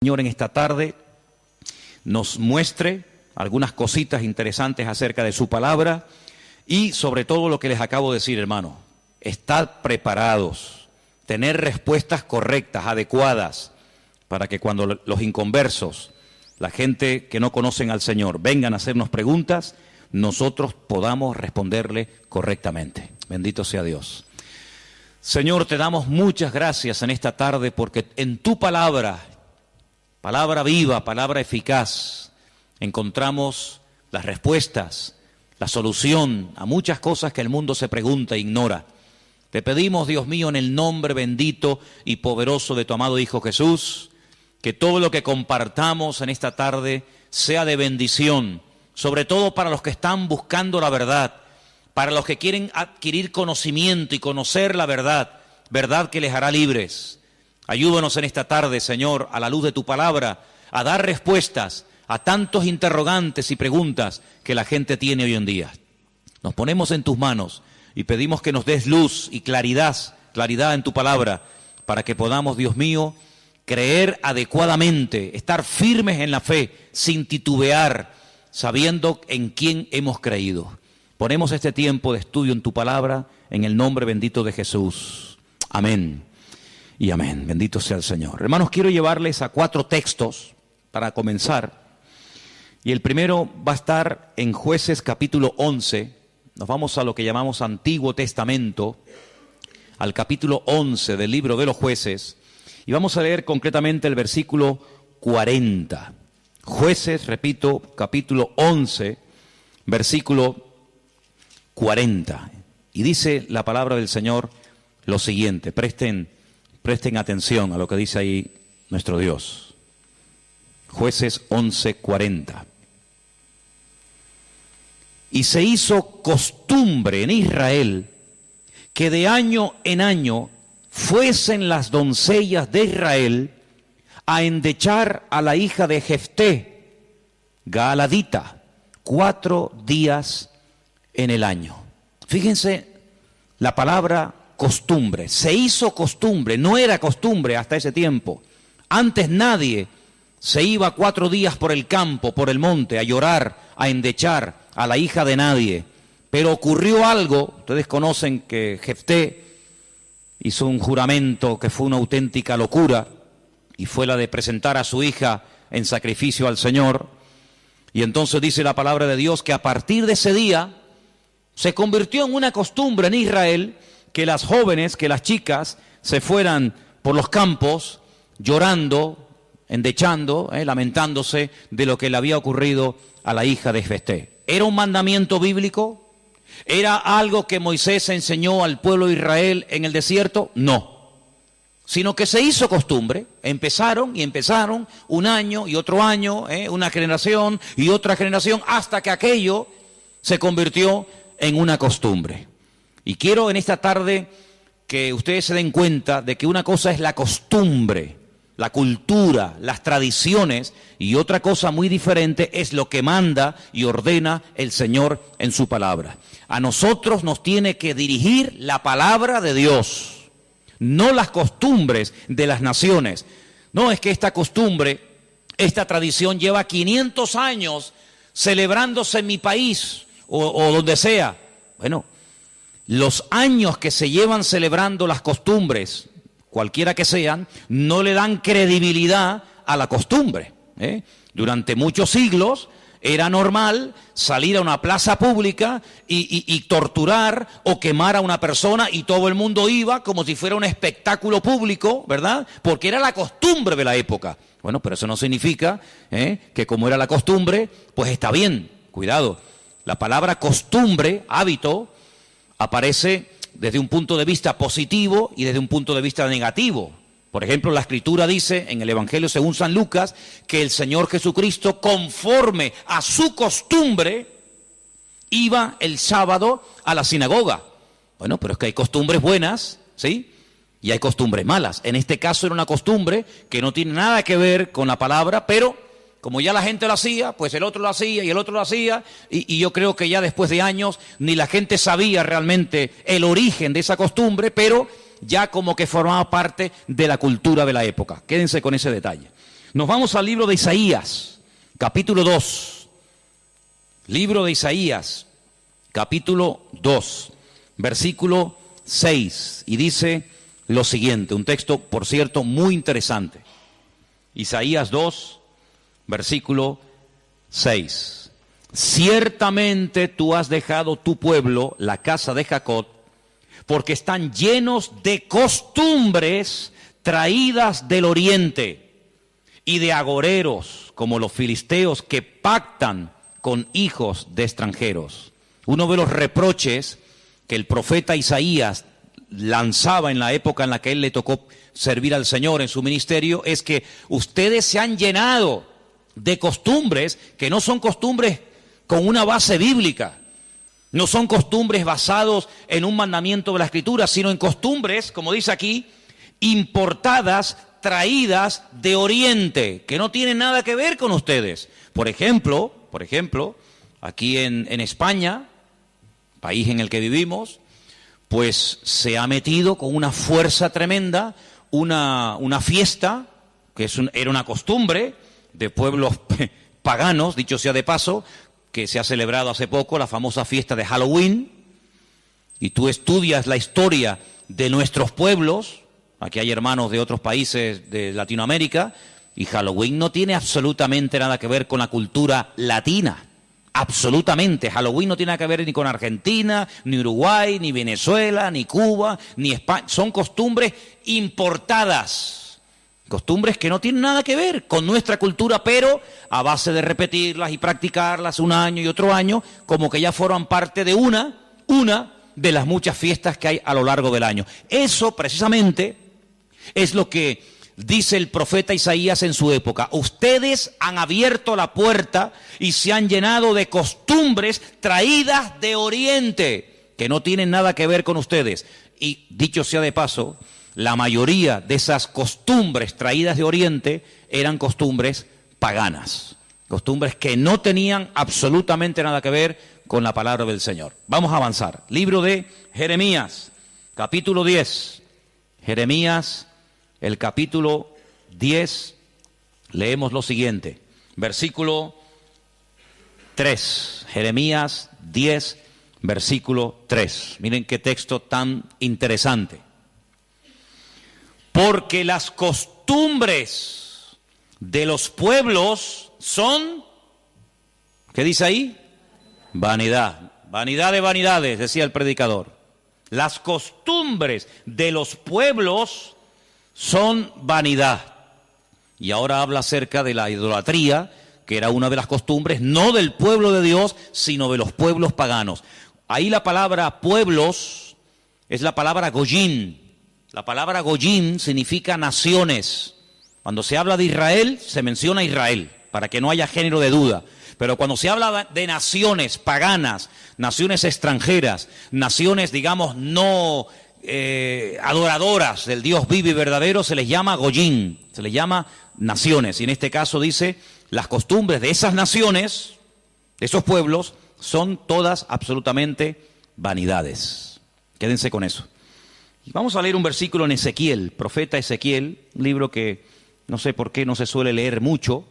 Señor en esta tarde nos muestre algunas cositas interesantes acerca de su palabra y sobre todo lo que les acabo de decir, hermano, estar preparados, tener respuestas correctas, adecuadas, para que cuando los inconversos, la gente que no conocen al Señor, vengan a hacernos preguntas, nosotros podamos responderle correctamente. Bendito sea Dios. Señor, te damos muchas gracias en esta tarde porque en tu palabra, palabra viva, palabra eficaz, encontramos las respuestas, la solución a muchas cosas que el mundo se pregunta e ignora. Te pedimos, Dios mío, en el nombre bendito y poderoso de tu amado Hijo Jesús, que todo lo que compartamos en esta tarde sea de bendición, sobre todo para los que están buscando la verdad, para los que quieren adquirir conocimiento y conocer la verdad, verdad que les hará libres. Ayúdanos en esta tarde, Señor, a la luz de tu palabra, a dar respuestas a tantos interrogantes y preguntas que la gente tiene hoy en día. Nos ponemos en tus manos y pedimos que nos des luz y claridad en tu palabra, para que podamos, Dios mío, creer adecuadamente, estar firmes en la fe, sin titubear, sabiendo en quién hemos creído. Ponemos este tiempo de estudio en tu palabra, en el nombre bendito de Jesús. Amén. Y amén, bendito sea el Señor. Hermanos, quiero llevarles a 4 textos para comenzar. Y el primero va a estar en Jueces capítulo 11. Nos vamos a lo que llamamos Antiguo Testamento, al capítulo 11 del libro de los Jueces. Y vamos a leer concretamente el versículo 40. Jueces, repito, capítulo 11, versículo 40. Y dice la palabra del Señor lo siguiente, presten atención a lo que dice ahí nuestro Dios. Jueces 11:40. Y se hizo costumbre en Israel que de año en año fuesen las doncellas de Israel a endechar a la hija de Jefté, Gaaladita, 4 días en el año. Fíjense la palabra costumbre, se hizo costumbre, no era costumbre hasta ese tiempo. Antes nadie se iba 4 días por el campo, por el monte, a llorar, a endechar a la hija de nadie. Pero ocurrió algo, ustedes conocen que Jefté hizo un juramento que fue una auténtica locura, y fue la de presentar a su hija en sacrificio al Señor. Y entonces dice la palabra de Dios que a partir de ese día se convirtió en una costumbre en Israel que las jóvenes, que las chicas se fueran por los campos llorando, endechando, lamentándose de lo que le había ocurrido a la hija de Jefté. ¿Era un mandamiento bíblico? ¿Era algo que Moisés enseñó al pueblo de Israel en el desierto? No. Sino que se hizo costumbre. Empezaron un año y otro año, una generación y otra generación, hasta que aquello se convirtió en una costumbre. Y quiero en esta tarde que ustedes se den cuenta de que una cosa es la costumbre, la cultura, las tradiciones, y otra cosa muy diferente es lo que manda y ordena el Señor en su palabra. A nosotros nos tiene que dirigir la palabra de Dios, no las costumbres de las naciones. No es que esta costumbre, esta tradición lleva 500 años celebrándose en mi país o donde sea. Bueno, los años que se llevan celebrando las costumbres, cualquiera que sean, no le dan credibilidad a la costumbre. Durante muchos siglos era normal salir a una plaza pública y torturar o quemar a una persona, y todo el mundo iba como si fuera un espectáculo público, ¿verdad? Porque era la costumbre de la época. Bueno, pero eso no significa que como era la costumbre, pues está bien. Cuidado, la palabra costumbre, hábito, aparece desde un punto de vista positivo y desde un punto de vista negativo. Por ejemplo, la Escritura dice en el Evangelio según San Lucas que el Señor Jesucristo, conforme a su costumbre, iba el sábado a la sinagoga. Bueno, pero es que hay costumbres buenas, ¿sí? Y hay costumbres malas. En este caso era una costumbre que no tiene nada que ver con la palabra, pero como ya la gente lo hacía, pues el otro lo hacía y el otro lo hacía, y yo creo que ya después de años ni la gente sabía realmente el origen de esa costumbre, pero ya como que formaba parte de la cultura de la época. Quédense con ese detalle. Nos vamos al libro de Isaías, capítulo 2. Libro de Isaías, capítulo 2, versículo 6. Y dice lo siguiente, un texto, por cierto, muy interesante. Isaías 2, versículo 6. Ciertamente tú has dejado tu pueblo, la casa de Jacob, porque están llenos de costumbres traídas del oriente y de agoreros, como los filisteos que pactan con hijos de extranjeros. Uno de los reproches que el profeta Isaías lanzaba en la época en la que él le tocó servir al Señor en su ministerio es que ustedes se han llenado de costumbres que no son costumbres con una base bíblica, no son costumbres basados en un mandamiento de la Escritura, sino en costumbres, como dice aquí, importadas, traídas de Oriente, que no tienen nada que ver con ustedes. Por ejemplo, aquí en España, país en el que vivimos, pues se ha metido con una fuerza tremenda una fiesta, que era una costumbre de pueblos paganos, dicho sea de paso, que se ha celebrado hace poco, la famosa fiesta de Halloween, y tú estudias la historia de nuestros pueblos. Aquí hay hermanos de otros países de Latinoamérica, y Halloween no tiene absolutamente nada que ver con la cultura latina. Absolutamente. Halloween no tiene nada que ver ni con Argentina, ni Uruguay, ni Venezuela, ni Cuba, ni España. Son costumbres importadas. Costumbres que no tienen nada que ver con nuestra cultura, pero a base de repetirlas y practicarlas un año y otro año, como que ya forman parte de una de las muchas fiestas que hay a lo largo del año. Eso precisamente es lo que dice el profeta Isaías en su época. Ustedes han abierto la puerta y se han llenado de costumbres traídas de Oriente, que no tienen nada que ver con ustedes. Y dicho sea de paso, la mayoría de esas costumbres traídas de Oriente eran costumbres paganas, costumbres que no tenían absolutamente nada que ver con la palabra del Señor. Vamos a avanzar. Libro de Jeremías, capítulo 10. Jeremías, el capítulo 10, leemos lo siguiente, versículo 3. Jeremías 10, versículo 3. Miren qué texto tan interesante. Porque las costumbres de los pueblos son, ¿qué dice ahí? Vanidad. Vanidad de vanidades, decía el predicador. Las costumbres de los pueblos son vanidad. Y ahora habla acerca de la idolatría, que era una de las costumbres, no del pueblo de Dios, sino de los pueblos paganos. Ahí la palabra pueblos es la palabra goyim. La palabra goyim significa naciones. Cuando se habla de Israel, se menciona Israel, para que no haya género de duda. Pero cuando se habla de naciones paganas, naciones extranjeras, naciones, digamos, no adoradoras del Dios vivo y verdadero, se les llama goyim, se les llama naciones. Y en este caso dice, las costumbres de esas naciones, de esos pueblos, son todas absolutamente vanidades. Quédense con eso. Vamos a leer un versículo en Ezequiel, profeta Ezequiel, un libro que no sé por qué no se suele leer mucho,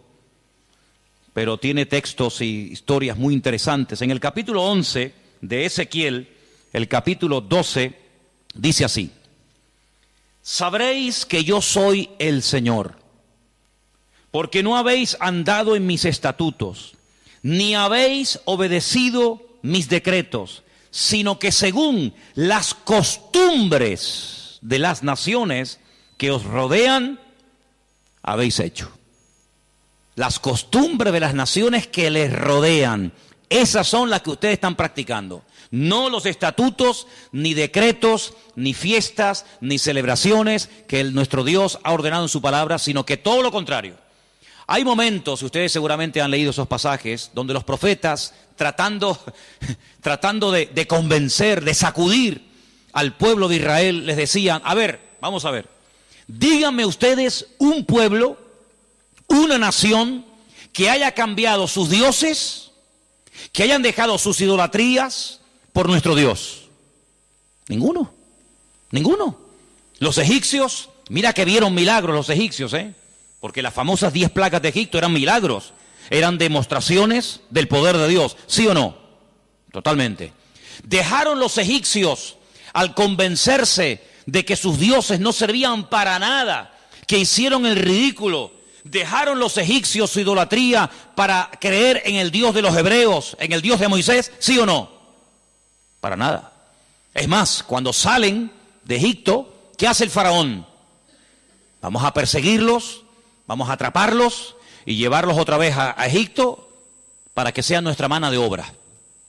pero tiene textos y historias muy interesantes. En el capítulo 11 de Ezequiel, el capítulo 12, dice así: sabréis que yo soy el Señor, porque no habéis andado en mis estatutos, ni habéis obedecido mis decretos, sino que según las costumbres de las naciones que os rodean, habéis hecho. Las costumbres de las naciones que les rodean, esas son las que ustedes están practicando. No los estatutos, ni decretos, ni fiestas, ni celebraciones que nuestro Dios ha ordenado en su palabra, sino que todo lo contrario. Hay momentos, ustedes seguramente han leído esos pasajes, donde los profetas, tratando de convencer, de sacudir al pueblo de Israel, les decían: a ver, vamos a ver, díganme ustedes un pueblo, una nación que haya cambiado sus dioses, que hayan dejado sus idolatrías por nuestro Dios. Ninguno, ninguno. Los egipcios, mira que vieron milagros los egipcios, porque las famosas 10 plagas de Egipto eran milagros, eran demostraciones del poder de Dios, ¿sí o no? Totalmente. Dejaron los egipcios al convencerse de que sus dioses no servían para nada, que hicieron el ridículo. Dejaron los egipcios su idolatría para creer en el Dios de los hebreos, en el Dios de Moisés, ¿sí o no? Para nada. Es más, cuando salen de Egipto, ¿qué hace el faraón? Vamos a perseguirlos, vamos a atraparlos y llevarlos otra vez a Egipto para que sean nuestra mano de obra.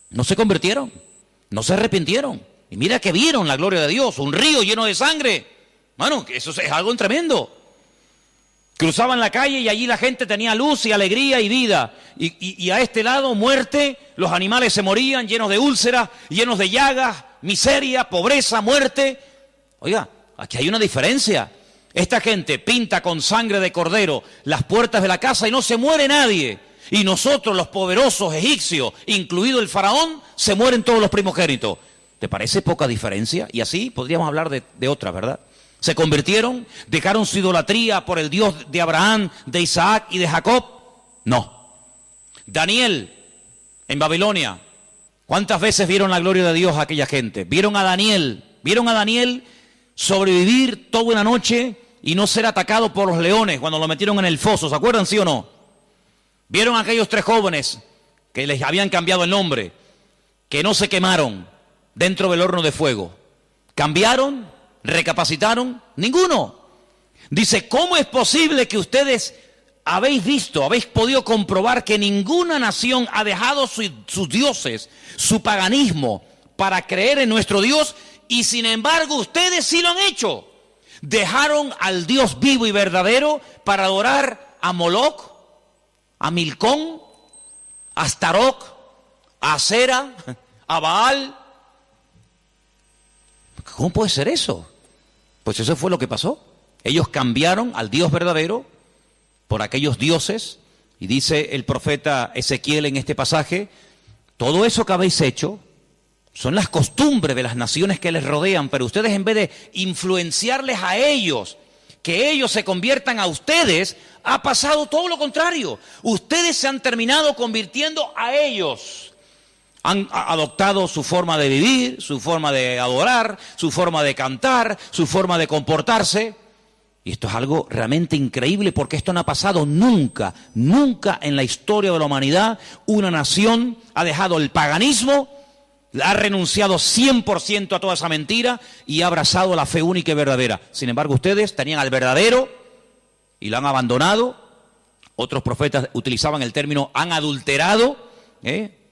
No se convirtieron, no se arrepintieron. Y mira que vieron la gloria de Dios, un río lleno de sangre. Bueno, eso es algo tremendo. Cruzaban la calle y allí la gente tenía luz y alegría y vida. Y a este lado, muerte, los animales se morían llenos de úlceras, llenos de llagas, miseria, pobreza, muerte. Oiga, aquí hay una diferencia. Esta gente pinta con sangre de cordero las puertas de la casa y no se muere nadie. Y nosotros, los poderosos egipcios, incluido el faraón, se mueren todos los primogénitos. ¿Te parece poca diferencia? Y así podríamos hablar de otra, ¿verdad? Se convirtieron, dejaron su idolatría por el Dios de Abraham, de Isaac y de Jacob. No. Daniel, en Babilonia, ¿cuántas veces vieron la gloria de Dios a aquella gente? Vieron a Daniel sobrevivir toda una noche y no ser atacado por los leones cuando lo metieron en el foso. ¿Se acuerdan, sí o no? Vieron a aquellos 3 jóvenes que les habían cambiado el nombre, que no se quemaron dentro del horno de fuego. ¿Cambiaron? ¿Recapacitaron? Ninguno. Dice, ¿cómo es posible que ustedes habéis podido comprobar que ninguna nación ha dejado sus dioses, su paganismo, para creer en nuestro Dios, y sin embargo ustedes sí lo han hecho? Dejaron al Dios vivo y verdadero para adorar a Moloch, a Milcón, a Astaroth, a Asera, a Baal. ¿Cómo puede ser eso? Pues eso fue lo que pasó. Ellos cambiaron al Dios verdadero por aquellos dioses, y dice el profeta Ezequiel en este pasaje, todo eso que habéis hecho son las costumbres de las naciones que les rodean, pero ustedes, en vez de influenciarles a ellos, que ellos se conviertan a ustedes, ha pasado todo lo contrario. Ustedes se han terminado convirtiendo a ellos. Han adoptado su forma de vivir, su forma de adorar, su forma de cantar, su forma de comportarse. Y esto es algo realmente increíble, porque esto no ha pasado nunca, nunca en la historia de la humanidad. Una nación ha dejado el paganismo, ha renunciado 100% a toda esa mentira y ha abrazado la fe única y verdadera. Sin embargo, ustedes tenían al verdadero y lo han abandonado. Otros profetas utilizaban el término han adulterado,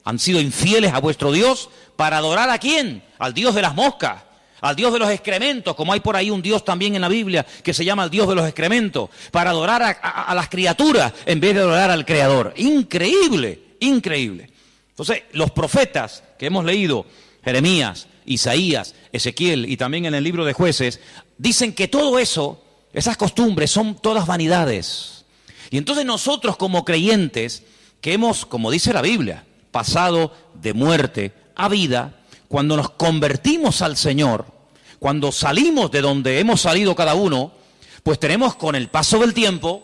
han sido infieles a vuestro Dios. ¿Para adorar a quién? Al Dios de las moscas, al Dios de los excrementos, como hay por ahí un Dios también en la Biblia que se llama el Dios de los excrementos, para adorar a las criaturas en vez de adorar al Creador. Increíble, increíble. Entonces, los profetas que hemos leído, Jeremías, Isaías, Ezequiel y también en el libro de Jueces, dicen que todo eso, esas costumbres, son todas vanidades. Y entonces nosotros, como creyentes, que hemos, como dice la Biblia, pasado de muerte a vida, cuando nos convertimos al Señor, cuando salimos de donde hemos salido cada uno, pues tenemos, con el paso del tiempo,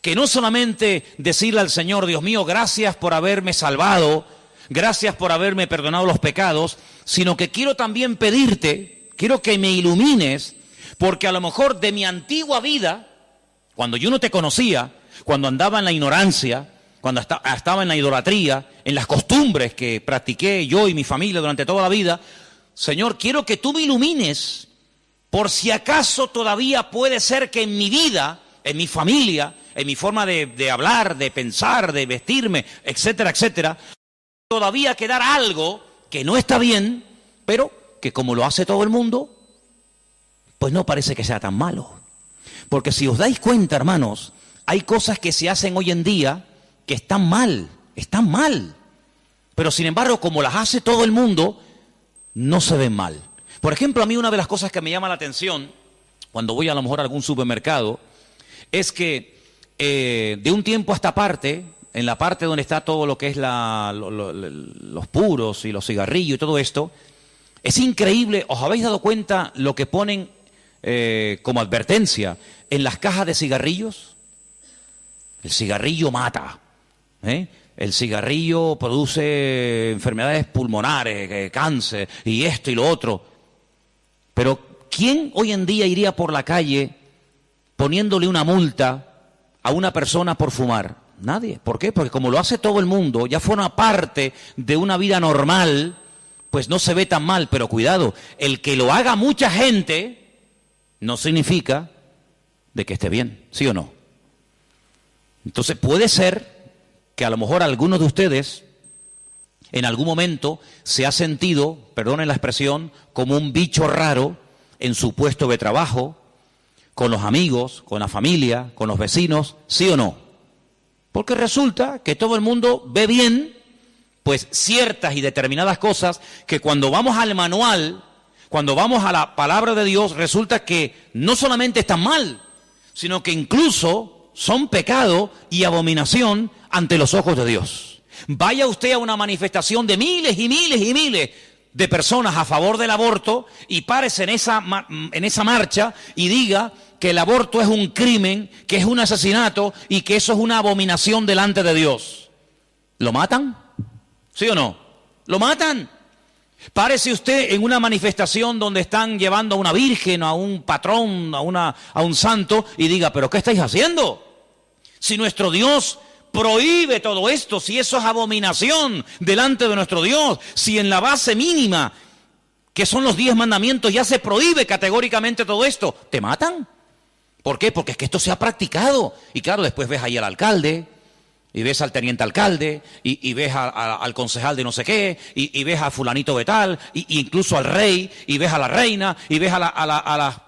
que no solamente decirle al Señor, Dios mío, gracias por haberme salvado, gracias por haberme perdonado los pecados, sino que quiero también pedirte, quiero que me ilumines, porque a lo mejor de mi antigua vida, cuando yo no te conocía, cuando andaba en la ignorancia, cuando estaba en la idolatría, en las costumbres que practiqué yo y mi familia durante toda la vida, Señor, quiero que tú me ilumines, por si acaso todavía puede ser que en mi vida, en mi familia, en mi forma de hablar, de pensar, de vestirme, etcétera, etcétera, todavía quedar algo que no está bien, pero que como lo hace todo el mundo, pues no parece que sea tan malo. Porque si os dais cuenta, hermanos, hay cosas que se hacen hoy en día que están mal. Pero sin embargo, como las hace todo el mundo, no se ven mal. Por ejemplo, a mí una de las cosas que me llama la atención, cuando voy a lo mejor a algún supermercado, es que de un tiempo a esta parte, en la parte donde está todo lo que es los puros y los cigarrillos y todo esto, es increíble. ¿Os habéis dado cuenta lo que ponen como advertencia en las cajas de cigarrillos? El cigarrillo mata, ¿eh? El cigarrillo produce enfermedades pulmonares, cáncer, y esto y lo otro. Pero ¿quién hoy en día iría por la calle poniéndole una multa a una persona por fumar? Nadie. ¿Por qué? Porque como lo hace todo el mundo, ya forma parte de una vida normal, pues no se ve tan mal. Pero cuidado, el que lo haga mucha gente no significa de que esté bien, ¿sí o no? Entonces puede ser que a lo mejor algunos de ustedes en algún momento se ha sentido, perdonen la expresión, como un bicho raro en su puesto de trabajo, con los amigos, con la familia, con los vecinos, ¿sí o no? Porque resulta que todo el mundo ve bien, pues ciertas y determinadas cosas que cuando vamos al manual, cuando vamos a la palabra de Dios, resulta que no solamente están mal, sino que incluso son pecado y abominación ante los ojos de Dios. Vaya usted a una manifestación de miles y miles y miles de personas a favor del aborto y párese en esa marcha y diga que el aborto es un crimen, que es un asesinato y que eso es una abominación delante de Dios. ¿Lo matan? ¿Sí o no? ¿Lo matan? Párese usted en una manifestación donde están llevando a una virgen, a un patrón, a un santo y diga, ¿pero qué estáis haciendo? Si nuestro Dios prohíbe todo esto, si eso es abominación delante de nuestro Dios, si en la base mínima, que son los 10 mandamientos, ya se prohíbe categóricamente todo esto, ¿te matan? ¿Por qué? Porque es que esto se ha practicado. Y claro, después ves ahí al alcalde, y ves al teniente alcalde, y ves al concejal de no sé qué, y ves a fulanito de tal, y incluso al rey, y ves a la reina, y ves a la...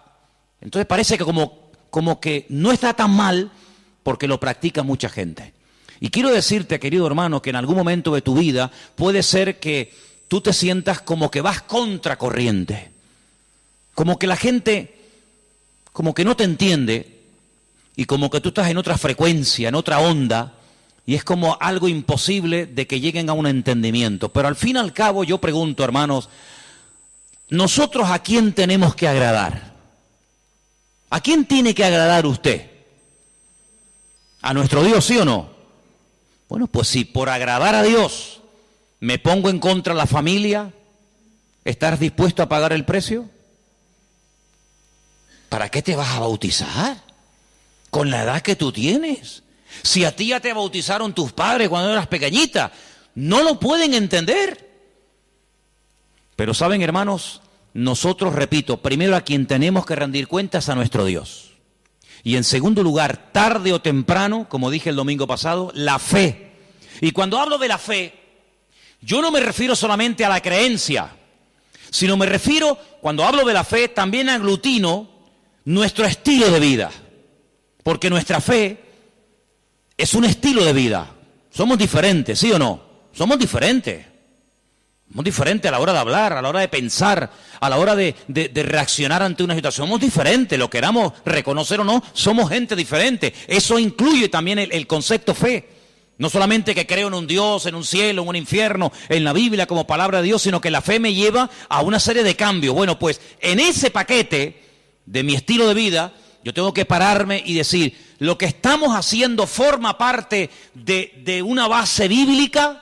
Entonces parece que como que no está tan mal, porque lo practica mucha gente. Y quiero decirte, querido hermano, que en algún momento de tu vida puede ser que tú te sientas como que vas contracorriente, como que la gente como que no te entiende y como que tú estás en otra frecuencia, en otra onda, y es como algo imposible de que lleguen a un entendimiento. Pero al fin y al cabo yo pregunto, hermanos, ¿nosotros a quién tenemos que agradar? ¿A quién tiene que agradar usted? ¿A nuestro Dios, sí o no? Bueno, pues si por agradar a Dios me pongo en contra de la familia, ¿estás dispuesto a pagar el precio? ¿Para qué te vas a bautizar? Con la edad que tú tienes. Si a ti ya te bautizaron tus padres cuando eras pequeñita, no lo pueden entender. Pero saben, hermanos, nosotros, repito, primero a quien tenemos que rendir cuentas a nuestro Dios. Y en segundo lugar, tarde o temprano, como dije el domingo pasado, la fe. Y cuando hablo de la fe, yo no me refiero solamente a la creencia, sino me refiero, cuando hablo de la fe, también aglutino nuestro estilo de vida. Porque nuestra fe es un estilo de vida. Somos diferentes, ¿sí o no? Somos diferentes. Somos diferentes a la hora de hablar, a la hora de pensar, a la hora de reaccionar ante una situación. Somos diferentes, lo queramos reconocer o no, somos gente diferente. Eso incluye también el concepto fe. No solamente que creo en un Dios, en un cielo, en un infierno, en la Biblia como palabra de Dios, sino que la fe me lleva a una serie de cambios. Bueno, pues en ese paquete de mi estilo de vida, yo tengo que pararme y decir, ¿lo que estamos haciendo forma parte de una base bíblica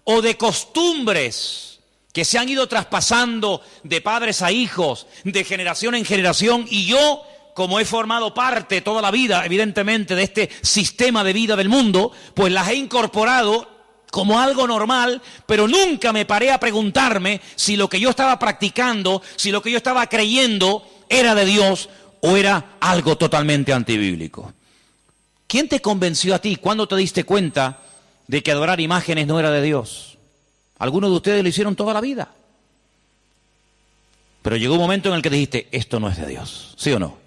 o de costumbres que se han ido traspasando de padres a hijos, de generación en generación? Y yo, como he formado parte toda la vida, evidentemente, de este sistema de vida del mundo, pues las he incorporado como algo normal, pero nunca me paré a preguntarme si lo que yo estaba practicando, si lo que yo estaba creyendo era de Dios o era algo totalmente antibíblico. ¿Quién te convenció a ti? ¿Cuándo te diste cuenta de que adorar imágenes no era de Dios? Algunos de ustedes lo hicieron toda la vida. Pero llegó un momento en el que dijiste, esto no es de Dios, ¿sí o no?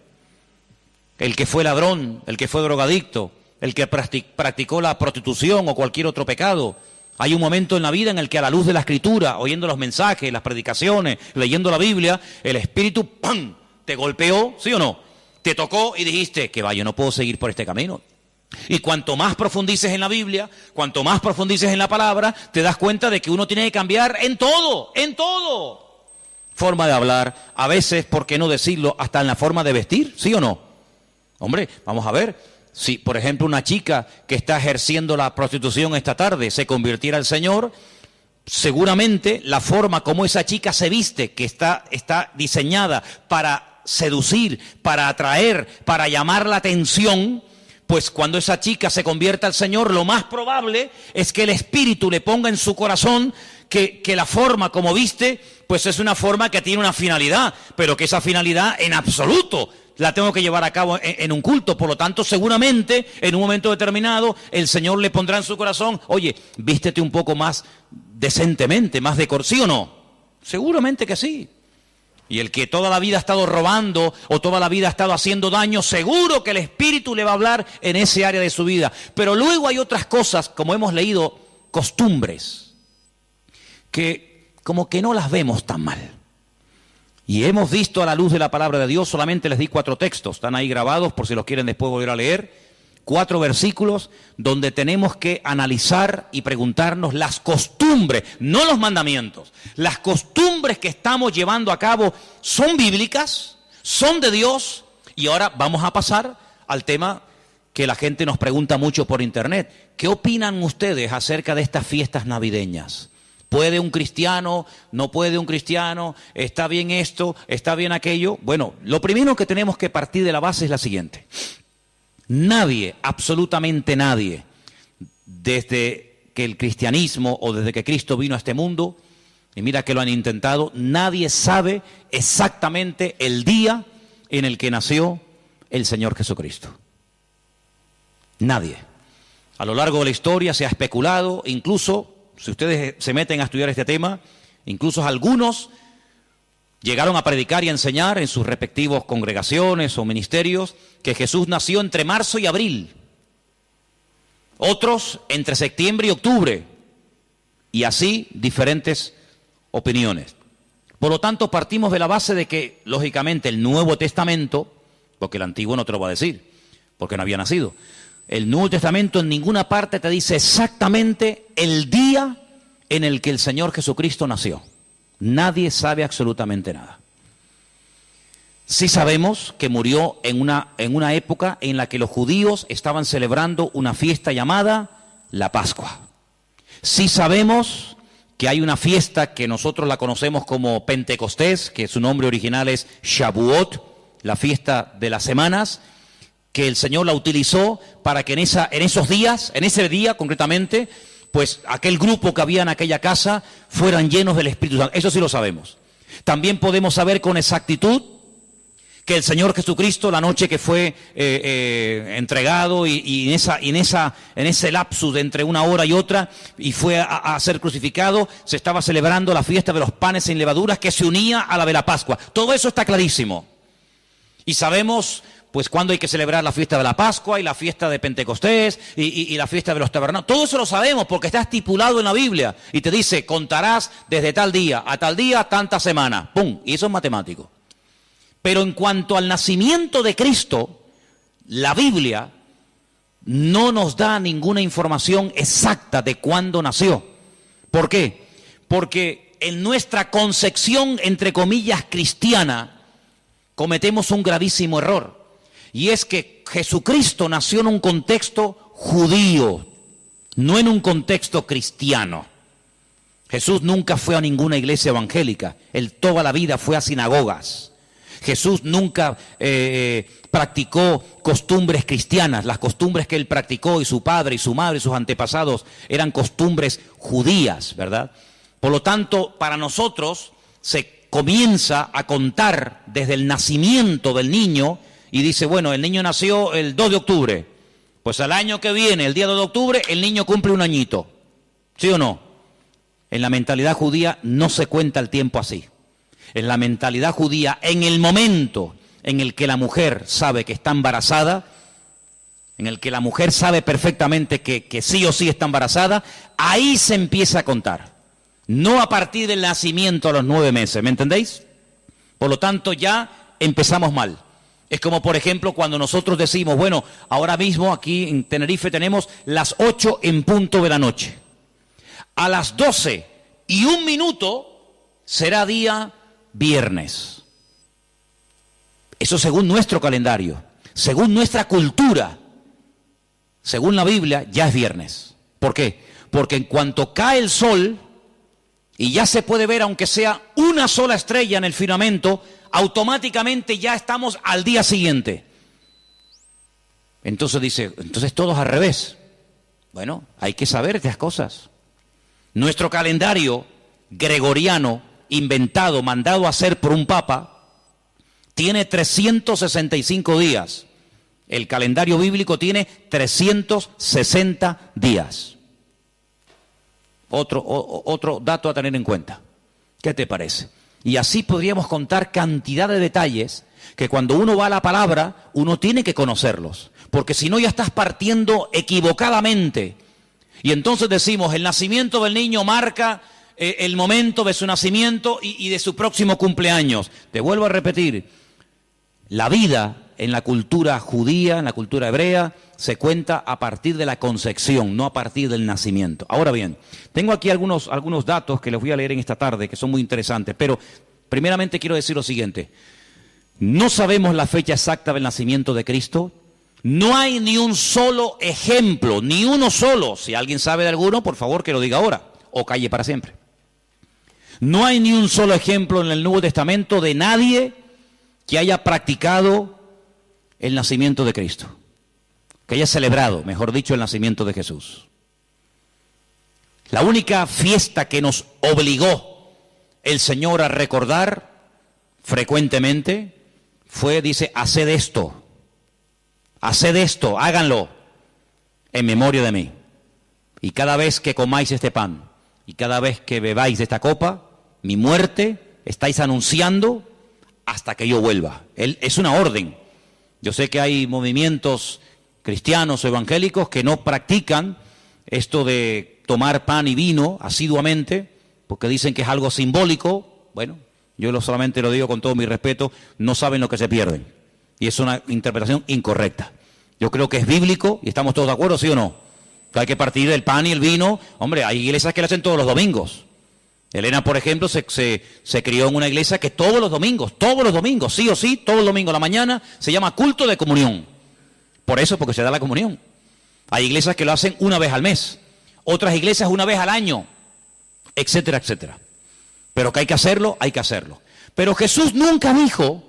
El que fue ladrón, el que fue drogadicto, el que practicó la prostitución o cualquier otro pecado. Hay un momento en la vida en el que a la luz de la Escritura, oyendo los mensajes, las predicaciones, leyendo la Biblia, el Espíritu, ¡pam!, te golpeó, ¿sí o no? Te tocó y dijiste, que va, yo no puedo seguir por este camino. Y cuanto más profundices en la Biblia, cuanto más profundices en la palabra, te das cuenta de que uno tiene que cambiar en todo, en todo. Forma de hablar, a veces, ¿por qué no decirlo? Hasta en la forma de vestir, ¿sí o no? Hombre, vamos a ver, Si, por ejemplo, una chica que está ejerciendo la prostitución esta tarde se convirtiera al Señor, seguramente la forma como esa chica se viste, que está diseñada para seducir, para atraer, para llamar la atención, pues cuando esa chica se convierta al Señor, lo más probable es que el Espíritu le ponga en su corazón que la forma como viste, pues es una forma que tiene una finalidad, pero que esa finalidad en absoluto la tengo que llevar a cabo en un culto. Por lo tanto, seguramente en un momento determinado el Señor le pondrá en su corazón, oye, vístete un poco más decentemente, más ¿sí o no? Seguramente que sí. Y el que toda la vida ha estado robando o toda la vida ha estado haciendo daño, seguro que el Espíritu le va a hablar en ese área de su vida. Pero luego hay otras cosas, como hemos leído, costumbres, que como que no las vemos tan mal. Y hemos visto a la luz de la palabra de Dios, solamente les di 4 textos, están ahí grabados por si los quieren después volver a leer, 4 versículos donde tenemos que analizar y preguntarnos las costumbres, no los mandamientos, las costumbres que estamos llevando a cabo son bíblicas, son de Dios. Y ahora vamos a pasar al tema que la gente nos pregunta mucho por internet. ¿Qué opinan ustedes acerca de estas fiestas navideñas? ¿Puede un cristiano? ¿No puede un cristiano? ¿Está bien esto? ¿Está bien aquello? Bueno, lo primero que tenemos que partir de la base es la siguiente. Nadie, absolutamente nadie, desde que el cristianismo o desde que Cristo vino a este mundo, y mira que lo han intentado, nadie sabe exactamente el día en el que nació el Señor Jesucristo. Nadie. A lo largo de la historia se ha especulado, incluso si ustedes se meten a estudiar este tema, incluso algunos llegaron a predicar y a enseñar en sus respectivos congregaciones o ministerios que Jesús nació entre marzo y abril. Otros entre septiembre y octubre. Y así diferentes opiniones. Por lo tanto, partimos de la base de que, lógicamente, el Nuevo Testamento, porque el Antiguo no te lo va a decir, porque no había nacido, el Nuevo Testamento en ninguna parte te dice exactamente el día en el que el Señor Jesucristo nació. Nadie sabe absolutamente nada. Sí sabemos que murió en una época en la que los judíos estaban celebrando una fiesta llamada la Pascua. Sí sabemos que hay una fiesta que nosotros la conocemos como Pentecostés, que su nombre original es Shavuot, la fiesta de las semanas, que el Señor la utilizó para que en esos días, en ese día concretamente, pues aquel grupo que había en aquella casa fueran llenos del Espíritu Santo. Eso sí lo sabemos. También podemos saber con exactitud que el Señor Jesucristo, la noche que fue entregado y en ese lapsus de entre una hora y otra, y fue a ser crucificado, se estaba celebrando la fiesta de los panes sin levaduras que se unía a la de la Pascua. Todo eso está clarísimo. Y sabemos pues cuándo hay que celebrar la fiesta de la Pascua y la fiesta de Pentecostés y la fiesta de los tabernáculos. Todo eso lo sabemos porque está estipulado en la Biblia y te dice, contarás desde tal día a tal día, tanta semana. ¡Pum! Y eso es matemático. Pero en cuanto al nacimiento de Cristo, la Biblia no nos da ninguna información exacta de cuándo nació. ¿Por qué? Porque en nuestra concepción, entre comillas, cristiana, cometemos un gravísimo error. Y es que Jesucristo nació en un contexto judío, no en un contexto cristiano. Jesús nunca fue a ninguna iglesia evangélica, él toda la vida fue a sinagogas. Jesús nunca practicó costumbres cristianas. Las costumbres que él practicó y su padre y su madre y sus antepasados eran costumbres judías, ¿verdad? Por lo tanto, para nosotros se comienza a contar desde el nacimiento del niño y dice, bueno, el niño nació el 2 de octubre. Pues al año que viene, el día 2 de octubre, el niño cumple un añito. ¿Sí o no? En la mentalidad judía no se cuenta el tiempo así. En la mentalidad judía, en el momento en el que la mujer sabe que está embarazada, en el que la mujer sabe perfectamente que sí o sí está embarazada, ahí se empieza a contar. No a partir del nacimiento a los 9 meses, ¿me entendéis? Por lo tanto, ya empezamos mal. Es como, por ejemplo, cuando nosotros decimos, bueno, ahora mismo aquí en Tenerife tenemos las 8 en punto de la noche. A las 12:01 será día viernes. Eso según nuestro calendario, según nuestra cultura. según la Biblia, ya es viernes. ¿Por qué? Porque en cuanto cae el sol y ya se puede ver aunque sea una sola estrella en el firmamento, automáticamente ya estamos al día siguiente. Entonces dice, entonces todos al revés. Bueno, hay que saber estas cosas. Nuestro calendario gregoriano, inventado, mandado a hacer por un papa, tiene 365 días. El calendario bíblico tiene 360 días. Otro dato a tener en cuenta. ¿Qué te parece? Y así podríamos contar cantidad de detalles que cuando uno va a la palabra, uno tiene que conocerlos. Porque si no ya estás partiendo equivocadamente. Y entonces decimos, el nacimiento del niño marca el momento de su nacimiento y de su próximo cumpleaños. Te vuelvo a repetir, la vida en la cultura judía, en la cultura hebrea, se cuenta a partir de la concepción, no a partir del nacimiento. Ahora bien, tengo aquí algunos datos que les voy a leer en esta tarde, que son muy interesantes, pero primeramente quiero decir lo siguiente. No sabemos la fecha exacta del nacimiento de Cristo. No hay ni un solo ejemplo, ni uno solo. Si alguien sabe de alguno, por favor que lo diga ahora, o calle para siempre. No hay ni un solo ejemplo en el Nuevo Testamento de nadie que haya practicado el nacimiento de Cristo, que haya celebrado, mejor dicho, el nacimiento de Jesús. La única fiesta que nos obligó el Señor a recordar frecuentemente fue, dice, haced esto, háganlo en memoria de mí. Y cada vez que comáis este pan y cada vez que bebáis de esta copa, mi muerte estáis anunciando hasta que yo vuelva. Es una orden. Yo sé que hay movimientos cristianos o evangélicos que no practican esto de tomar pan y vino asiduamente, porque dicen que es algo simbólico. Bueno, yo solamente lo digo con todo mi respeto, no saben lo que se pierden. Y es una interpretación incorrecta. Yo creo que es bíblico y estamos todos de acuerdo, ¿sí o no? Que hay que partir del pan y el vino. Hombre, hay iglesias que lo hacen todos los domingos. Elena, por ejemplo, se crió en una iglesia que todos los domingos, sí o sí, todos los domingos a la mañana, se llama culto de comunión. Por eso, porque se da la comunión. Hay iglesias que lo hacen una vez al mes, otras iglesias una vez al año, etcétera, etcétera. Pero que hay que hacerlo, hay que hacerlo. Pero Jesús nunca dijo,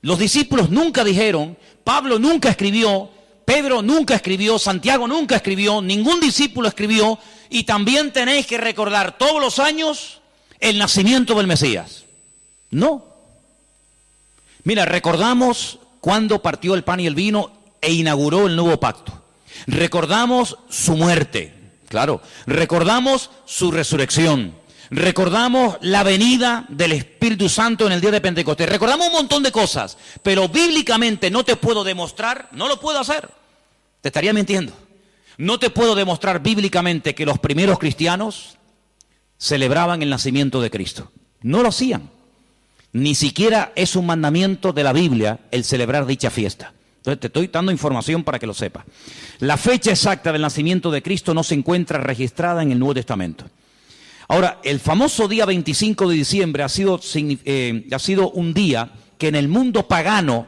los discípulos nunca dijeron, Pablo nunca escribió, Pedro nunca escribió, Santiago nunca escribió, ningún discípulo escribió, y también tenéis que recordar todos los años el nacimiento del Mesías. No. Mira, recordamos cuando partió el pan y el vino e inauguró el nuevo pacto. Recordamos su muerte, claro. Recordamos su resurrección. Recordamos la venida del Espíritu Santo en el día de Pentecostés. Recordamos un montón de cosas, pero bíblicamente no te puedo demostrar, no lo puedo hacer. Te estaría mintiendo. No te puedo demostrar bíblicamente que los primeros cristianos celebraban el nacimiento de Cristo. No lo hacían. Ni siquiera es un mandamiento de la Biblia el celebrar dicha fiesta. Entonces te estoy dando información para que lo sepas. La fecha exacta del nacimiento de Cristo no se encuentra registrada en el Nuevo Testamento. Ahora, el famoso día 25 de diciembre ha sido un día que en el mundo pagano,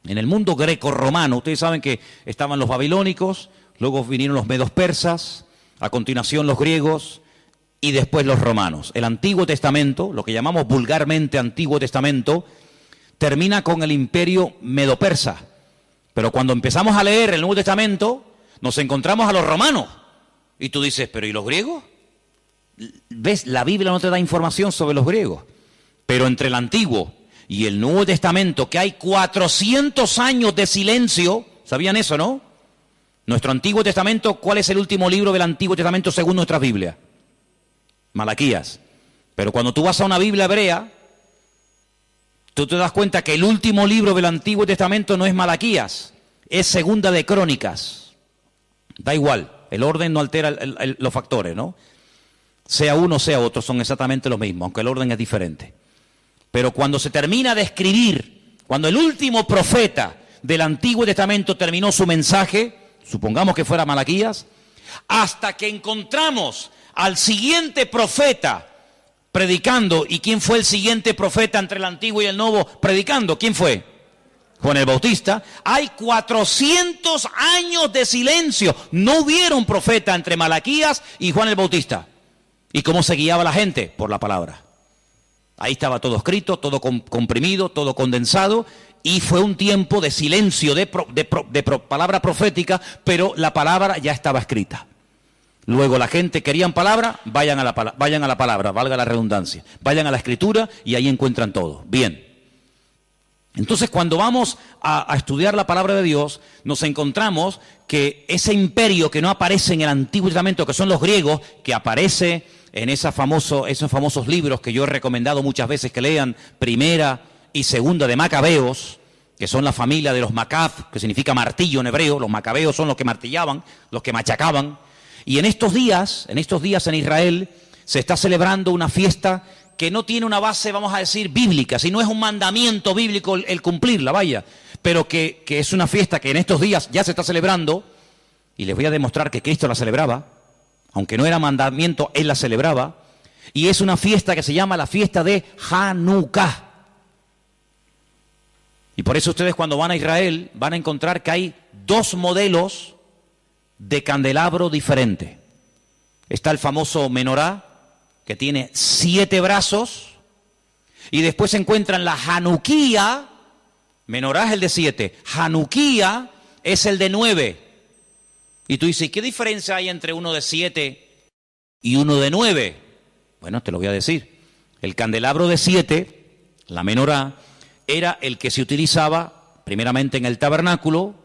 en el mundo greco-romano, ustedes saben que estaban los babilónicos, luego vinieron los medos persas, a continuación los griegos y después los romanos. El Antiguo Testamento, lo que llamamos vulgarmente Antiguo Testamento, termina con el imperio medo-persa. Pero cuando empezamos a leer el Nuevo Testamento, nos encontramos a los romanos. Y tú dices, ¿pero y los griegos? ¿Ves? La Biblia no te da información sobre los griegos. Pero entre el Antiguo y el Nuevo Testamento, que hay 400 años de silencio, ¿sabían eso, no? Nuestro Antiguo Testamento, ¿cuál es el último libro del Antiguo Testamento según nuestra Biblia? Malaquías. Pero cuando tú vas a una Biblia hebrea, tú te das cuenta que el último libro del Antiguo Testamento no es Malaquías, es Segunda de Crónicas. Da igual, el orden no altera los factores, ¿no? Sea uno, sea otro, son exactamente los mismos, aunque el orden es diferente. Pero cuando se termina de escribir, cuando el último profeta del Antiguo Testamento terminó su mensaje, supongamos que fuera Malaquías, hasta que encontramos al siguiente profeta predicando. ¿Y quién fue el siguiente profeta entre el Antiguo y el Nuevo predicando? ¿Quién fue? Juan el Bautista. Hay 400 años de silencio. No hubieron profeta entre Malaquías y Juan el Bautista. ¿Y cómo se guiaba la gente? Por la palabra. Ahí estaba todo escrito, todo comprimido, todo condensado. Y fue un tiempo de silencio, de palabra profética, pero la palabra ya estaba escrita. Luego la gente querían palabra, vayan a la palabra, valga la redundancia. Vayan a la escritura y ahí encuentran todo. Bien. Entonces cuando vamos a estudiar la palabra de Dios, nos encontramos que ese imperio que no aparece en el Antiguo Testamento, que son los griegos, que aparece en esos famosos libros que yo he recomendado muchas veces que lean, Primera y Segunda de Macabeos, que son la familia de los Macab, que significa martillo en hebreo. Los macabeos son los que martillaban, los que machacaban. Y en estos días en Israel se está celebrando una fiesta que no tiene una base, vamos a decir, bíblica, sino es un mandamiento bíblico el cumplirla, vaya, pero que es una fiesta que en estos días ya se está celebrando, y les voy a demostrar que Cristo la celebraba, aunque no era mandamiento, Él la celebraba, y es una fiesta que se llama la fiesta de Hanukkah. Y por eso ustedes cuando van a Israel van a encontrar que hay dos modelos de candelabro diferente. Está el famoso menorá, que tiene 7 brazos, y después se encuentran la Hanukkía. Menorá es el de 7, Hanukkía es el de 9. Y tú dices, ¿qué diferencia hay entre uno de 7 y uno de 9? Bueno, te lo voy a decir. El candelabro de 7, la menorá, era el que se utilizaba primeramente en el tabernáculo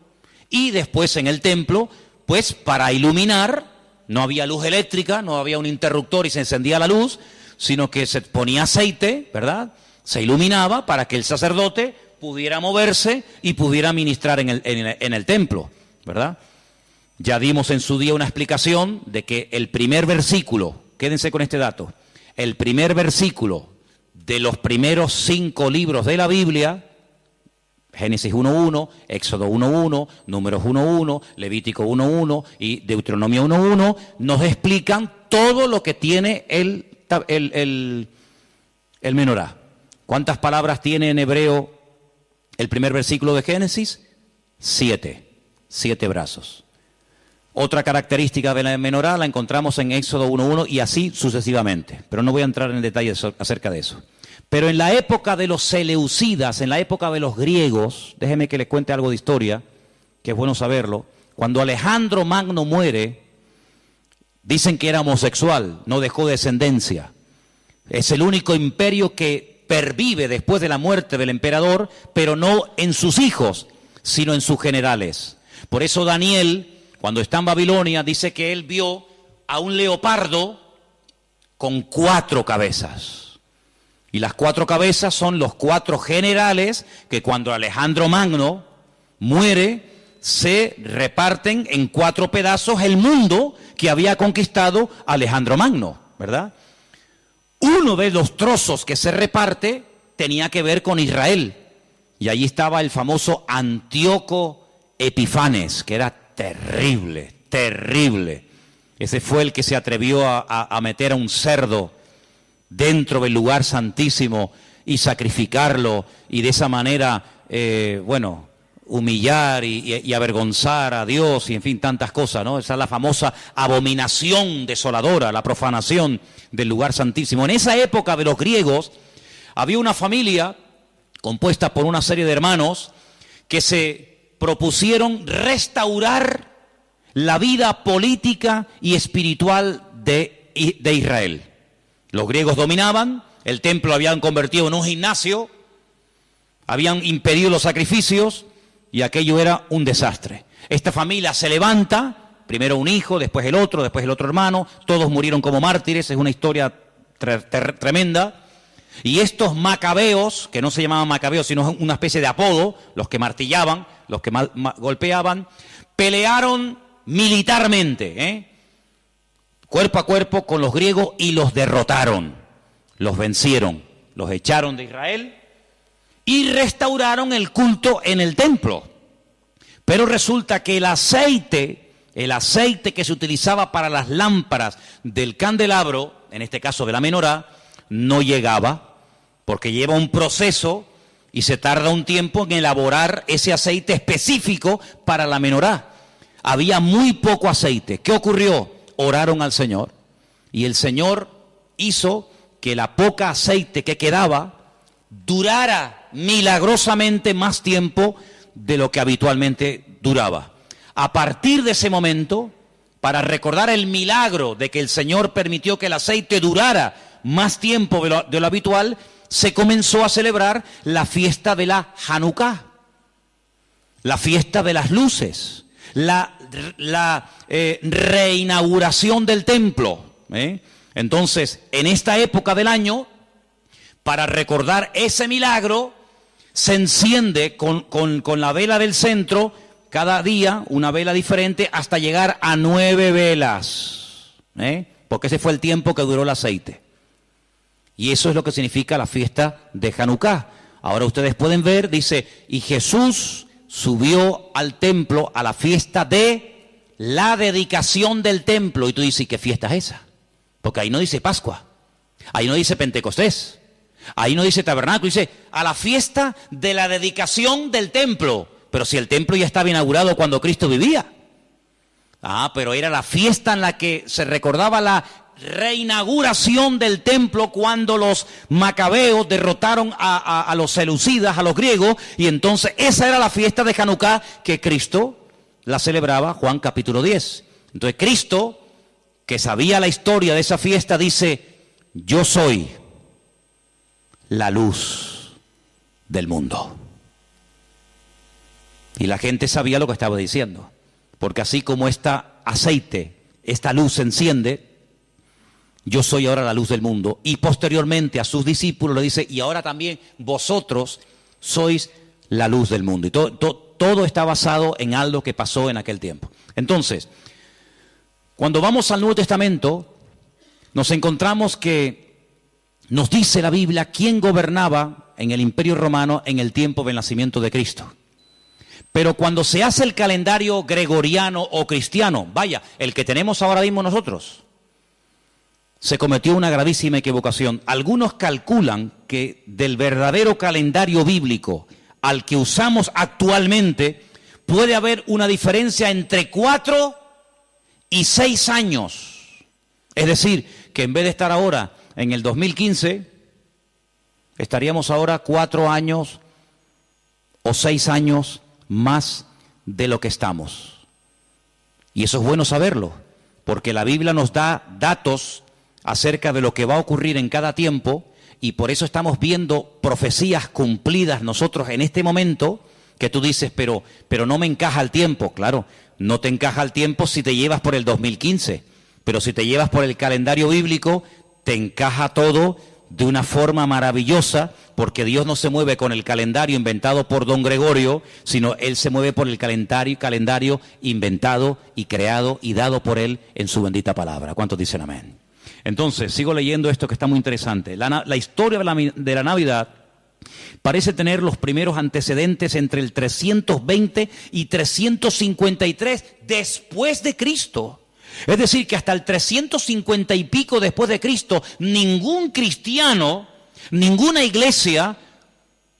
y después en el templo, pues para iluminar. No había luz eléctrica, no había un interruptor y se encendía la luz, sino que se ponía aceite, ¿verdad? Se iluminaba para que el sacerdote pudiera moverse y pudiera ministrar en el templo, ¿verdad? Ya dimos en su día una explicación de que el primer versículo, quédense con este dato, el primer versículo de los primeros 5 libros de la Biblia, Génesis 1.1, Éxodo 1.1, Números 1.1, Levítico 1.1 y Deuteronomio 1.1, nos explican todo lo que tiene el menorá. ¿Cuántas palabras tiene en hebreo el primer versículo de Génesis? 7 brazos. Otra característica de la menorá la encontramos en Éxodo 1.1 y así sucesivamente, pero no voy a entrar en detalles acerca de eso. Pero en la época de los seleucidas, en la época de los griegos, déjeme que les cuente algo de historia, que es bueno saberlo. Cuando Alejandro Magno muere, dicen que era homosexual, no dejó descendencia. Es el único imperio que pervive después de la muerte del emperador, pero no en sus hijos, sino en sus generales. Por eso Daniel, cuando está en Babilonia, dice que él vio a un leopardo con 4 cabezas. Y las 4 cabezas son los 4 generales que cuando Alejandro Magno muere, se reparten en 4 pedazos el mundo que había conquistado Alejandro Magno, ¿verdad? Uno de los trozos que se reparte tenía que ver con Israel. Y allí estaba el famoso Antíoco Epifanes, que era terrible, terrible. Ese fue el que se atrevió a meter a un cerdo dentro del lugar santísimo y sacrificarlo y de esa manera, humillar y avergonzar a Dios y en fin, tantas cosas, ¿no? Esa es la famosa abominación desoladora, la profanación del lugar santísimo. En esa época de los griegos había una familia compuesta por una serie de hermanos que se propusieron restaurar la vida política y espiritual de Israel. Los griegos dominaban, el templo lo habían convertido en un gimnasio, habían impedido los sacrificios y aquello era un desastre. Esta familia se levanta, primero un hijo, después el otro hermano, todos murieron como mártires, es una historia tremenda. Y estos macabeos, que no se llamaban macabeos, sino una especie de apodo, los que martillaban, los que golpeaban, pelearon militarmente, cuerpo a cuerpo con los griegos y los derrotaron, los vencieron, los echaron de Israel y restauraron el culto en el templo. Pero resulta que el aceite que se utilizaba para las lámparas del candelabro, en este caso de la menorá, no llegaba, porque lleva un proceso y se tarda un tiempo en elaborar ese aceite específico para la menorá. Había muy poco aceite. ¿Qué ocurrió? Oraron al Señor y el Señor hizo que la poca aceite que quedaba durara milagrosamente más tiempo de lo que habitualmente duraba. A partir de ese momento, para recordar el milagro de que el Señor permitió que el aceite durara más tiempo de lo habitual, se comenzó a celebrar la fiesta de la Hanukkah, la fiesta de las luces, la reinauguración del templo. Entonces, en esta época del año, para recordar ese milagro, se enciende con la vela del centro, cada día una vela diferente, hasta llegar a 9 velas, porque ese fue el tiempo que duró el aceite. Y eso es lo que significa la fiesta de Hanukkah. Ahora ustedes pueden ver, dice, y Jesús subió al templo a la fiesta de la dedicación del templo. Y tú dices, ¿qué fiesta es esa? Porque ahí no dice Pascua, ahí no dice Pentecostés, ahí no dice Tabernáculo, dice a la fiesta de la dedicación del templo. Pero si el templo ya estaba inaugurado cuando Cristo vivía. Pero era la fiesta en la que se recordaba la reinauguración del templo cuando los macabeos derrotaron a los seleucidas, a los griegos, y entonces esa era la fiesta de Hanukkah que Cristo la celebraba, Juan capítulo 10. Entonces Cristo, que sabía la historia de esa fiesta, dice, yo soy la luz del mundo. Y la gente sabía lo que estaba diciendo, porque así como este aceite, esta luz se enciende, yo soy ahora la luz del mundo. Y posteriormente a sus discípulos le dice, y ahora también vosotros sois la luz del mundo. Y todo está basado en algo que pasó en aquel tiempo. Entonces, cuando vamos al Nuevo Testamento, nos encontramos que nos dice la Biblia quién gobernaba en el Imperio Romano en el tiempo del nacimiento de Cristo. Pero cuando se hace el calendario gregoriano o cristiano, vaya, el que tenemos ahora mismo nosotros, se cometió una gravísima equivocación. Algunos calculan que del verdadero calendario bíblico al que usamos actualmente puede haber una diferencia entre 4 y 6 años. Es decir, que en vez de estar ahora en el 2015, estaríamos ahora 4 años o 6 años más de lo que estamos. Y eso es bueno saberlo, porque la Biblia nos da datos acerca de lo que va a ocurrir en cada tiempo, y por eso estamos viendo profecías cumplidas nosotros en este momento, que tú dices, pero no me encaja el tiempo. Claro, no te encaja el tiempo si te llevas por el 2015, pero si te llevas por el calendario bíblico, te encaja todo de una forma maravillosa, porque Dios no se mueve con el calendario inventado por don Gregorio, sino Él se mueve por el calendario inventado y creado y dado por Él en su bendita palabra. ¿Cuántos dicen amén? Entonces, sigo leyendo esto que está muy interesante. La historia de la Navidad parece tener los primeros antecedentes entre el 320 y 353 después de Cristo. Es decir, que hasta el 350 y pico después de Cristo, ningún cristiano, ninguna iglesia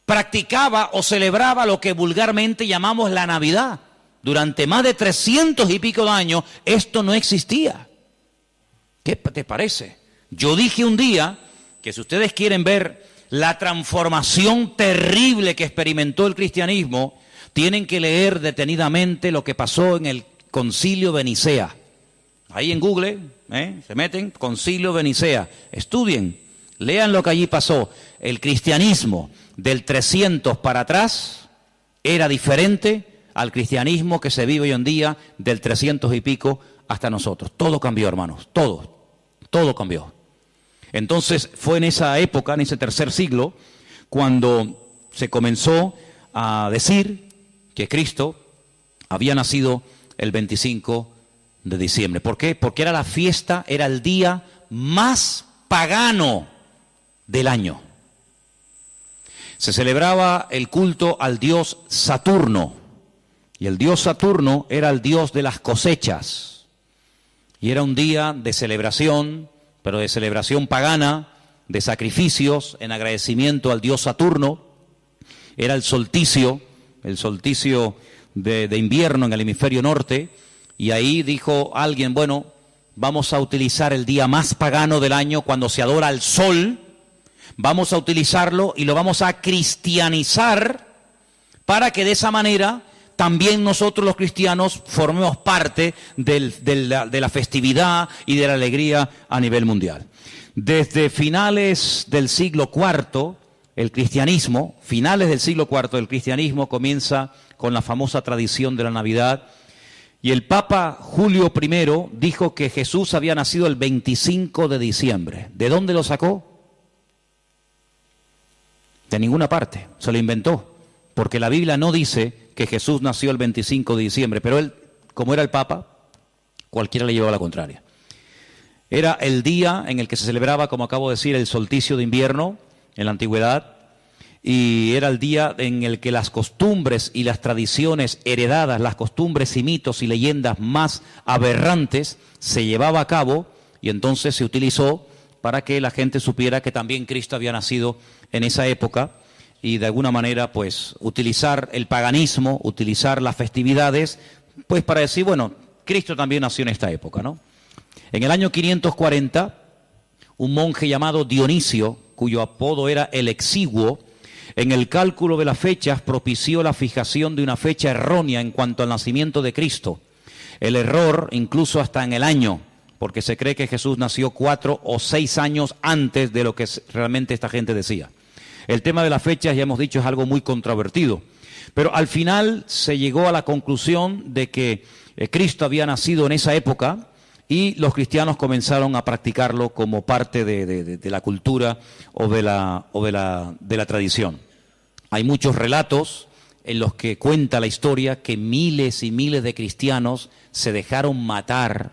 practicaba o celebraba lo que vulgarmente llamamos la Navidad. Durante más de 300 y pico de años, esto no existía. ¿Qué te parece? Yo dije un día que si ustedes quieren ver la transformación terrible que experimentó el cristianismo, tienen que leer detenidamente lo que pasó en el Concilio de Nicea. Ahí en Google, se meten, Concilio de Nicea, estudien, lean lo que allí pasó. El cristianismo del 300 para atrás era diferente al cristianismo que se vive hoy en día del 300 y pico hasta nosotros. Todo cambió, hermanos, todo cambió. Entonces fue en esa época, en ese tercer siglo, cuando se comenzó a decir que Cristo había nacido el 25 de diciembre. ¿Por qué? Porque era la fiesta, era el día más pagano del año. Se celebraba el culto al dios Saturno, y el dios Saturno era el dios de las cosechas, y era un día de celebración, pero de celebración pagana, de sacrificios en agradecimiento al dios Saturno. era el solsticio de invierno en el hemisferio norte, y ahí dijo alguien, bueno, vamos a utilizar el día más pagano del año cuando se adora al sol, vamos a utilizarlo y lo vamos a cristianizar para que de esa manera también nosotros los cristianos formemos parte de la festividad y de la alegría a nivel mundial. Desde finales del siglo IV, finales del siglo IV, el cristianismo comienza con la famosa tradición de la Navidad, y el Papa Julio I dijo que Jesús había nacido el 25 de diciembre. ¿De dónde lo sacó? De ninguna parte, se lo inventó, porque la Biblia no dice que Jesús nació el 25 de diciembre, pero él, como era el Papa, cualquiera le llevaba la contraria. Era el día en el que se celebraba, como acabo de decir, el solsticio de invierno en la antigüedad, y era el día en el que las costumbres y las tradiciones heredadas, las costumbres y mitos y leyendas más aberrantes se llevaba a cabo, y entonces se utilizó para que la gente supiera que también Cristo había nacido en esa época, y de alguna manera pues utilizar el paganismo, utilizar las festividades, pues para decir, bueno, Cristo también nació en esta época, ¿no? En el año 540, un monje llamado Dionisio, cuyo apodo era el Exiguo, en el cálculo de las fechas propició la fijación de una fecha errónea en cuanto al nacimiento de Cristo. El error incluso hasta en el año, porque se cree que Jesús nació 4 o 6 años antes de lo que realmente esta gente decía. El tema de las fechas, ya hemos dicho, es algo muy controvertido, pero al final se llegó a la conclusión de que Cristo había nacido en esa época, y los cristianos comenzaron a practicarlo como parte de la cultura o de la tradición. Hay muchos relatos en los que cuenta la historia que miles y miles de cristianos se dejaron matar,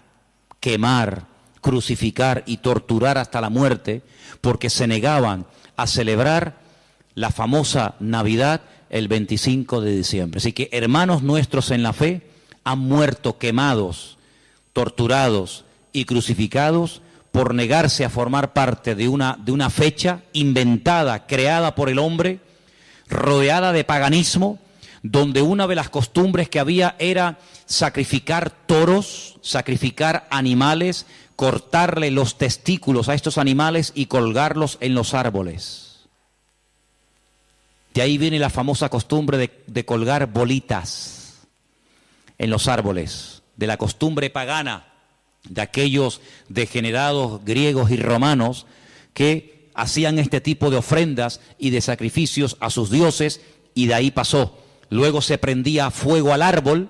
quemar, crucificar y torturar hasta la muerte porque se negaban a celebrar la famosa Navidad el 25 de diciembre. Así que hermanos nuestros en la fe han muerto quemados, torturados y crucificados por negarse a formar parte de una fecha inventada, creada por el hombre, rodeada de paganismo, donde una de las costumbres que había era sacrificar toros, sacrificar animales, cortarle los testículos a estos animales y colgarlos en los árboles. De ahí viene la famosa costumbre de colgar bolitas en los árboles, de la costumbre pagana de aquellos degenerados griegos y romanos que hacían este tipo de ofrendas y de sacrificios a sus dioses, y de ahí pasó. Luego se prendía fuego al árbol,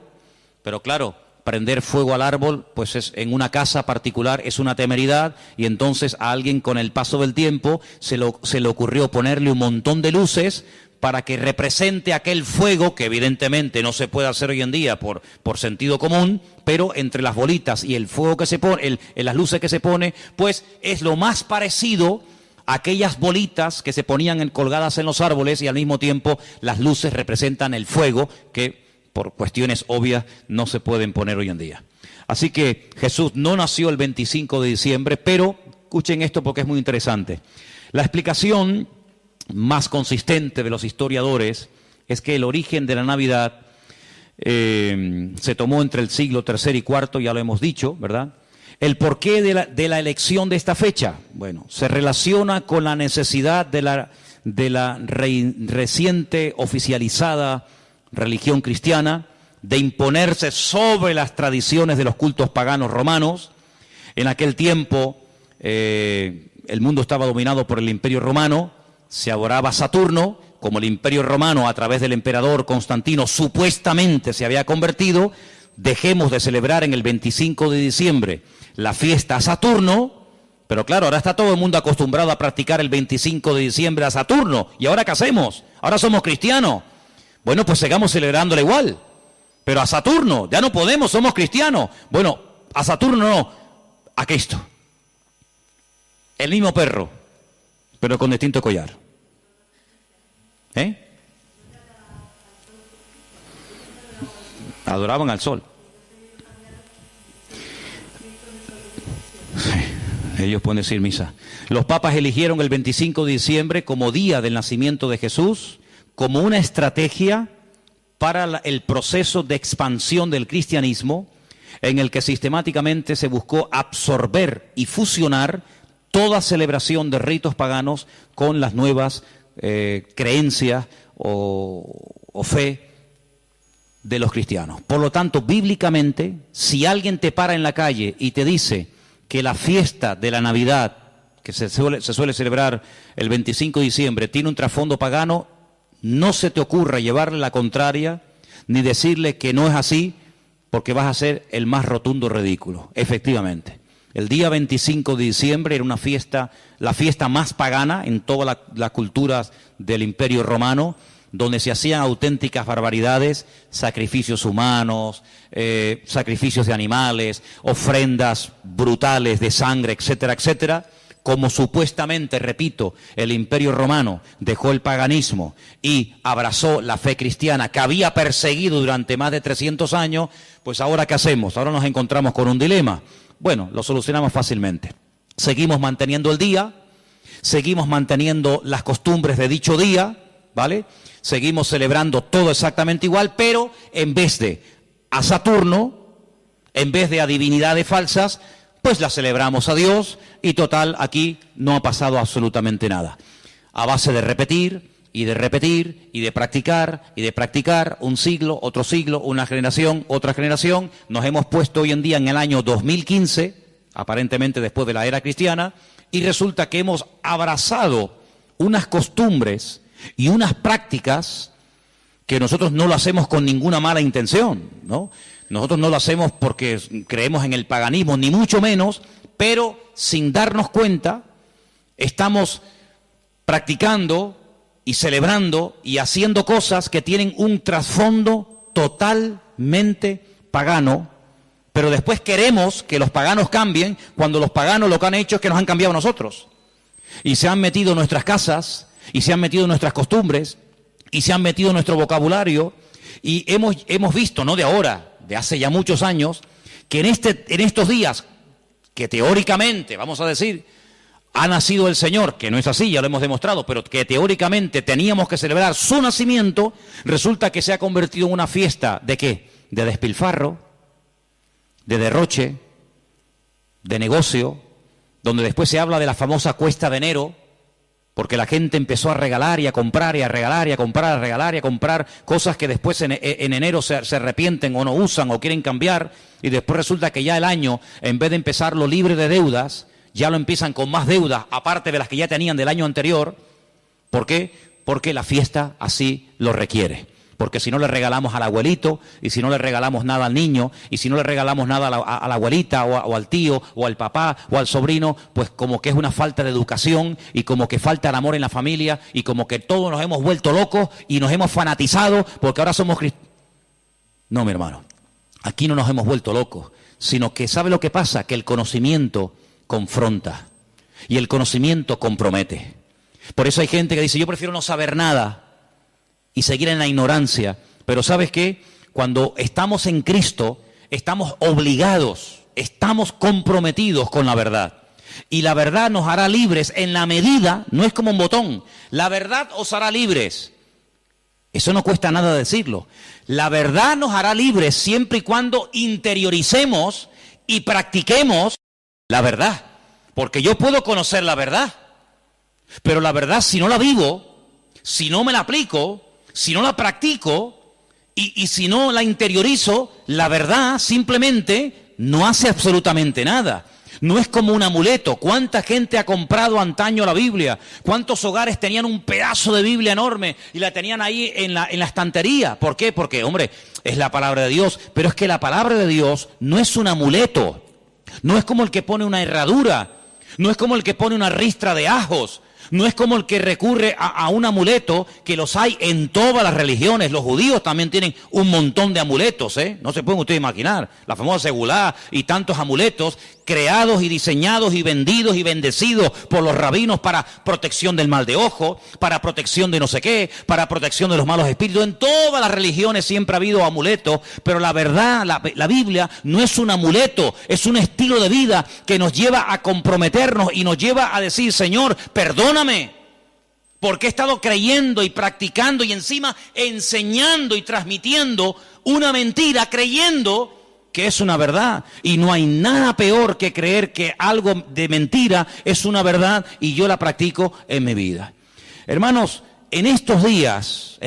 pero claro, prender fuego al árbol, pues en una casa particular es una temeridad, y entonces a alguien con el paso del tiempo se le ocurrió ponerle un montón de luces para que represente aquel fuego, que evidentemente no se puede hacer hoy en día por sentido común, pero entre las bolitas y el fuego que se pone, las luces que se pone, pues es lo más parecido a aquellas bolitas que se ponían colgadas en los árboles, y al mismo tiempo las luces representan el fuego, que por cuestiones obvias no se pueden poner hoy en día. Así que Jesús no nació el 25 de diciembre, pero escuchen esto porque es muy interesante. La explicación más consistente de los historiadores es que el origen de la Navidad se tomó entre el siglo III y IV, ya lo hemos dicho, ¿verdad? El porqué de la elección de esta fecha, bueno, se relaciona con la necesidad de la reciente oficializada religión cristiana de imponerse sobre las tradiciones de los cultos paganos romanos. En aquel tiempo el mundo estaba dominado por el Imperio Romano, se adoraba a Saturno, como el Imperio Romano a través del emperador Constantino supuestamente se había convertido. Dejemos de celebrar en el 25 de diciembre la fiesta a Saturno, pero claro, ahora está todo el mundo acostumbrado a practicar el 25 de diciembre a Saturno, ¿y ahora qué hacemos? Ahora somos cristianos. Bueno, pues sigamos celebrándole igual, pero a Saturno, ya no podemos, somos cristianos. Bueno, a Saturno no, a Cristo. El mismo perro, pero con distinto collar. Adoraban al sol. Sí, ellos pueden decir misa. Los papas eligieron el 25 de diciembre como día del nacimiento de Jesús, como una estrategia para el proceso de expansión del cristianismo, en el que sistemáticamente se buscó absorber y fusionar toda celebración de ritos paganos con las nuevas creencias o fe de los cristianos. Por lo tanto, bíblicamente, si alguien te para en la calle y te dice que la fiesta de la Navidad, que se suele celebrar el 25 de diciembre, tiene un trasfondo pagano, no se te ocurra llevarle la contraria ni decirle que no es así, porque vas a ser el más rotundo ridículo. Efectivamente, el día 25 de diciembre era una fiesta, la fiesta más pagana en todas las culturas del Imperio Romano, donde se hacían auténticas barbaridades, sacrificios humanos, sacrificios de animales, ofrendas brutales de sangre, etcétera, etcétera. Como supuestamente, repito, el Imperio Romano dejó el paganismo y abrazó la fe cristiana que había perseguido durante más de 300 años, pues ahora ¿qué hacemos? Ahora nos encontramos con un dilema. Bueno, lo solucionamos fácilmente. Seguimos manteniendo el día, seguimos manteniendo las costumbres de dicho día, ¿vale? Seguimos celebrando todo exactamente igual, pero en vez de a Saturno, en vez de a divinidades falsas, pues la celebramos a Dios y total, aquí no ha pasado absolutamente nada. A base de repetir y de repetir y de practicar, un siglo, una generación, otra generación, nos hemos puesto hoy en día en el año 2015, aparentemente después de la era cristiana, y resulta que hemos abrazado unas costumbres y unas prácticas que nosotros no lo hacemos con ninguna mala intención, ¿no? Nosotros no lo hacemos porque creemos en el paganismo, ni mucho menos, pero sin darnos cuenta estamos practicando y celebrando y haciendo cosas que tienen un trasfondo totalmente pagano, pero después queremos que los paganos cambien cuando los paganos lo que han hecho es que nos han cambiado a nosotros. Y se han metido en nuestras casas, y se han metido en nuestras costumbres, y se han metido en nuestro vocabulario, y hemos visto, no de ahora, de hace ya muchos años, que en estos días, que teóricamente, vamos a decir, ha nacido el Señor, que no es así, ya lo hemos demostrado, pero que teóricamente teníamos que celebrar su nacimiento, resulta que se ha convertido en una fiesta, ¿de qué? De despilfarro, de derroche, de negocio, donde después se habla de la famosa cuesta de enero, porque la gente empezó a regalar y a comprar y a regalar y a comprar, a regalar y a comprar cosas que después en enero se arrepienten o no usan o quieren cambiar, y después resulta que ya el año, en vez de empezarlo libre de deudas, ya lo empiezan con más deudas, aparte de las que ya tenían del año anterior. ¿Por qué? Porque la fiesta así lo requiere. Porque si no le regalamos al abuelito, y si no le regalamos nada al niño, y si no le regalamos nada a la abuelita, o al tío, o al papá, o al sobrino, pues como que es una falta de educación, y como que falta el amor en la familia, y como que todos nos hemos vuelto locos, y nos hemos fanatizado, porque ahora somos cristianos. No, mi hermano, aquí no nos hemos vuelto locos, sino que ¿sabe lo que pasa? Que el conocimiento confronta, y el conocimiento compromete. Por eso hay gente que dice, yo prefiero no saber nada, y seguir en la ignorancia. Pero ¿sabes qué? Cuando estamos en Cristo, estamos obligados, estamos comprometidos con la verdad. Y la verdad nos hará libres en la medida, no es como un botón, la verdad os hará libres. Eso no cuesta nada decirlo. La verdad nos hará libres siempre y cuando interioricemos y practiquemos la verdad. Porque yo puedo conocer la verdad, pero la verdad, si no la vivo, si no me la aplico, si no la practico y si no la interiorizo, la verdad simplemente no hace absolutamente nada. No es como un amuleto. ¿Cuánta gente ha comprado antaño la Biblia? ¿Cuántos hogares tenían un pedazo de Biblia enorme y la tenían ahí en la estantería? ¿Por qué? Porque, hombre, es la palabra de Dios. Pero es que la palabra de Dios no es un amuleto. No es como el que pone una herradura. No es como el que pone una ristra de ajos. No es como el que recurre a un amuleto, que los hay en todas las religiones. Los judíos también tienen un montón de amuletos, ¿eh? No se pueden ustedes imaginar. La famosa segulá y tantos amuletos creados y diseñados y vendidos y bendecidos por los rabinos para protección del mal de ojo, para protección de no sé qué, para protección de los malos espíritus. En todas las religiones siempre ha habido amuletos, pero la verdad, la Biblia no es un amuleto, es un estilo de vida que nos lleva a comprometernos y nos lleva a decir, Señor, perdóname, Porque he estado creyendo y practicando y encima enseñando y transmitiendo una mentira, creyendo que es una verdad. Y no hay nada peor que creer que algo de mentira es una verdad y yo la practico en mi vida. Hermanos, en estos días,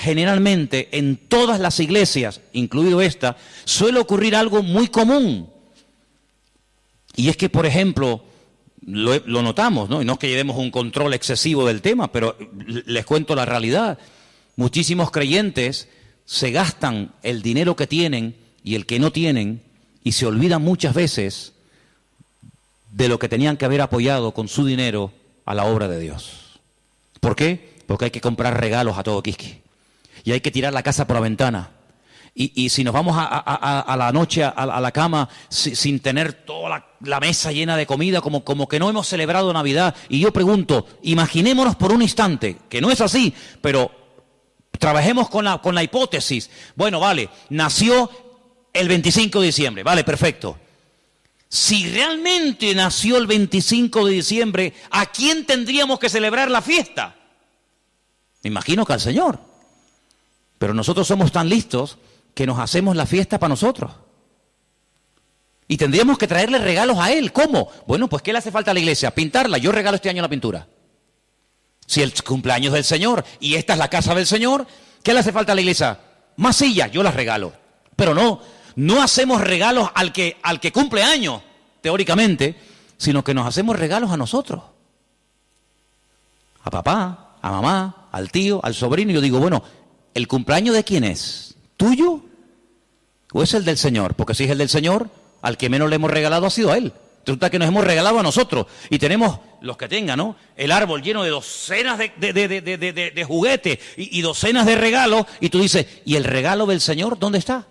generalmente en todas las iglesias, incluido esta, suele ocurrir algo muy común. Y es que, por ejemplo, lo notamos, ¿no? Y no es que llevemos un control excesivo del tema, pero les cuento la realidad. Muchísimos creyentes se gastan el dinero que tienen y el que no tienen y se olvidan muchas veces de lo que tenían que haber apoyado con su dinero a la obra de Dios. ¿Por qué? Porque hay que comprar regalos a todo quisqui y hay que tirar la casa por la ventana. Y si nos vamos a la noche a la cama sin tener toda la mesa llena de comida, como que no hemos celebrado Navidad. Y yo pregunto, imaginémonos por un instante, que no es así, pero trabajemos con la hipótesis. Bueno, vale, nació el 25 de diciembre, vale, perfecto. Si realmente nació el 25 de diciembre, ¿a quién tendríamos que celebrar la fiesta? Me imagino que al Señor. Pero nosotros somos tan listos que nos hacemos la fiesta para nosotros. Y tendríamos que traerle regalos a Él. ¿Cómo? Bueno, pues ¿qué le hace falta a la iglesia? Pintarla. Yo regalo este año la pintura. Si el cumpleaños del Señor y esta es la casa del Señor, ¿qué le hace falta a la iglesia? Más sillas, yo las regalo. Pero no hacemos regalos al que cumple años, teóricamente, sino que nos hacemos regalos a nosotros. A papá, a mamá, al tío, al sobrino. Y yo digo, bueno, ¿el cumpleaños de quién es? ¿Tuyo o es el del Señor? Porque si es el del Señor, al que menos le hemos regalado ha sido a Él. Resulta que nos hemos regalado a nosotros y tenemos, los que tengan, ¿no?, el árbol lleno de docenas de juguetes y docenas de regalos, y tú dices, ¿y el regalo del Señor dónde está?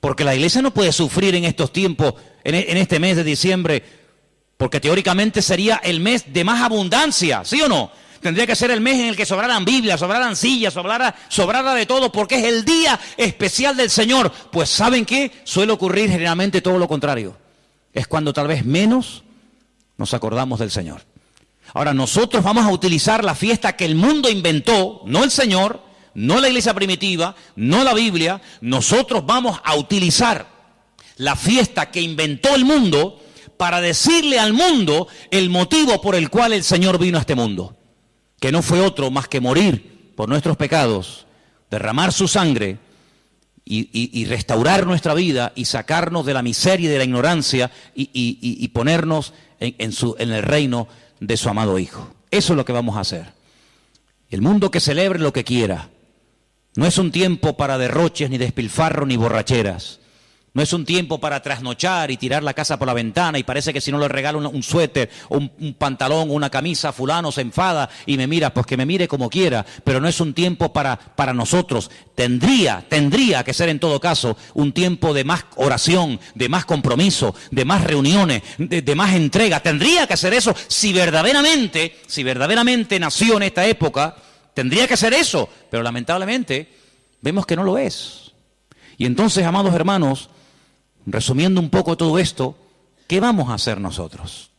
Porque la iglesia no puede sufrir en estos tiempos, en este mes de diciembre, porque teóricamente sería el mes de más abundancia, ¿sí o no? Tendría que ser el mes en el que sobraran Biblias, sobraran sillas, sobrara de todo, porque es el día especial del Señor. Pues ¿saben qué? Suele ocurrir generalmente todo lo contrario. Es cuando tal vez menos nos acordamos del Señor. Ahora, nosotros vamos a utilizar la fiesta que el mundo inventó, no el Señor, no la iglesia primitiva, no la Biblia. Nosotros vamos a utilizar la fiesta que inventó el mundo para decirle al mundo el motivo por el cual el Señor vino a este mundo. Que no fue otro más que morir por nuestros pecados, derramar su sangre y restaurar nuestra vida y sacarnos de la miseria y de la ignorancia y ponernos en el reino de su amado Hijo. Eso es lo que vamos a hacer. El mundo que celebre lo que quiera. No es un tiempo para derroches, ni despilfarro, ni borracheras. No es un tiempo para trasnochar y tirar la casa por la ventana y parece que si no le regalo un suéter o un pantalón o una camisa, fulano se enfada y me mira, pues que me mire como quiera. Pero no es un tiempo para nosotros. Tendría que ser en todo caso un tiempo de más oración, de más compromiso, de más reuniones, de más entrega. Tendría que ser eso si verdaderamente nació en esta época. Tendría que ser eso, pero lamentablemente vemos que no lo es. Y entonces, amados hermanos, resumiendo un poco todo esto, ¿qué vamos a hacer nosotros?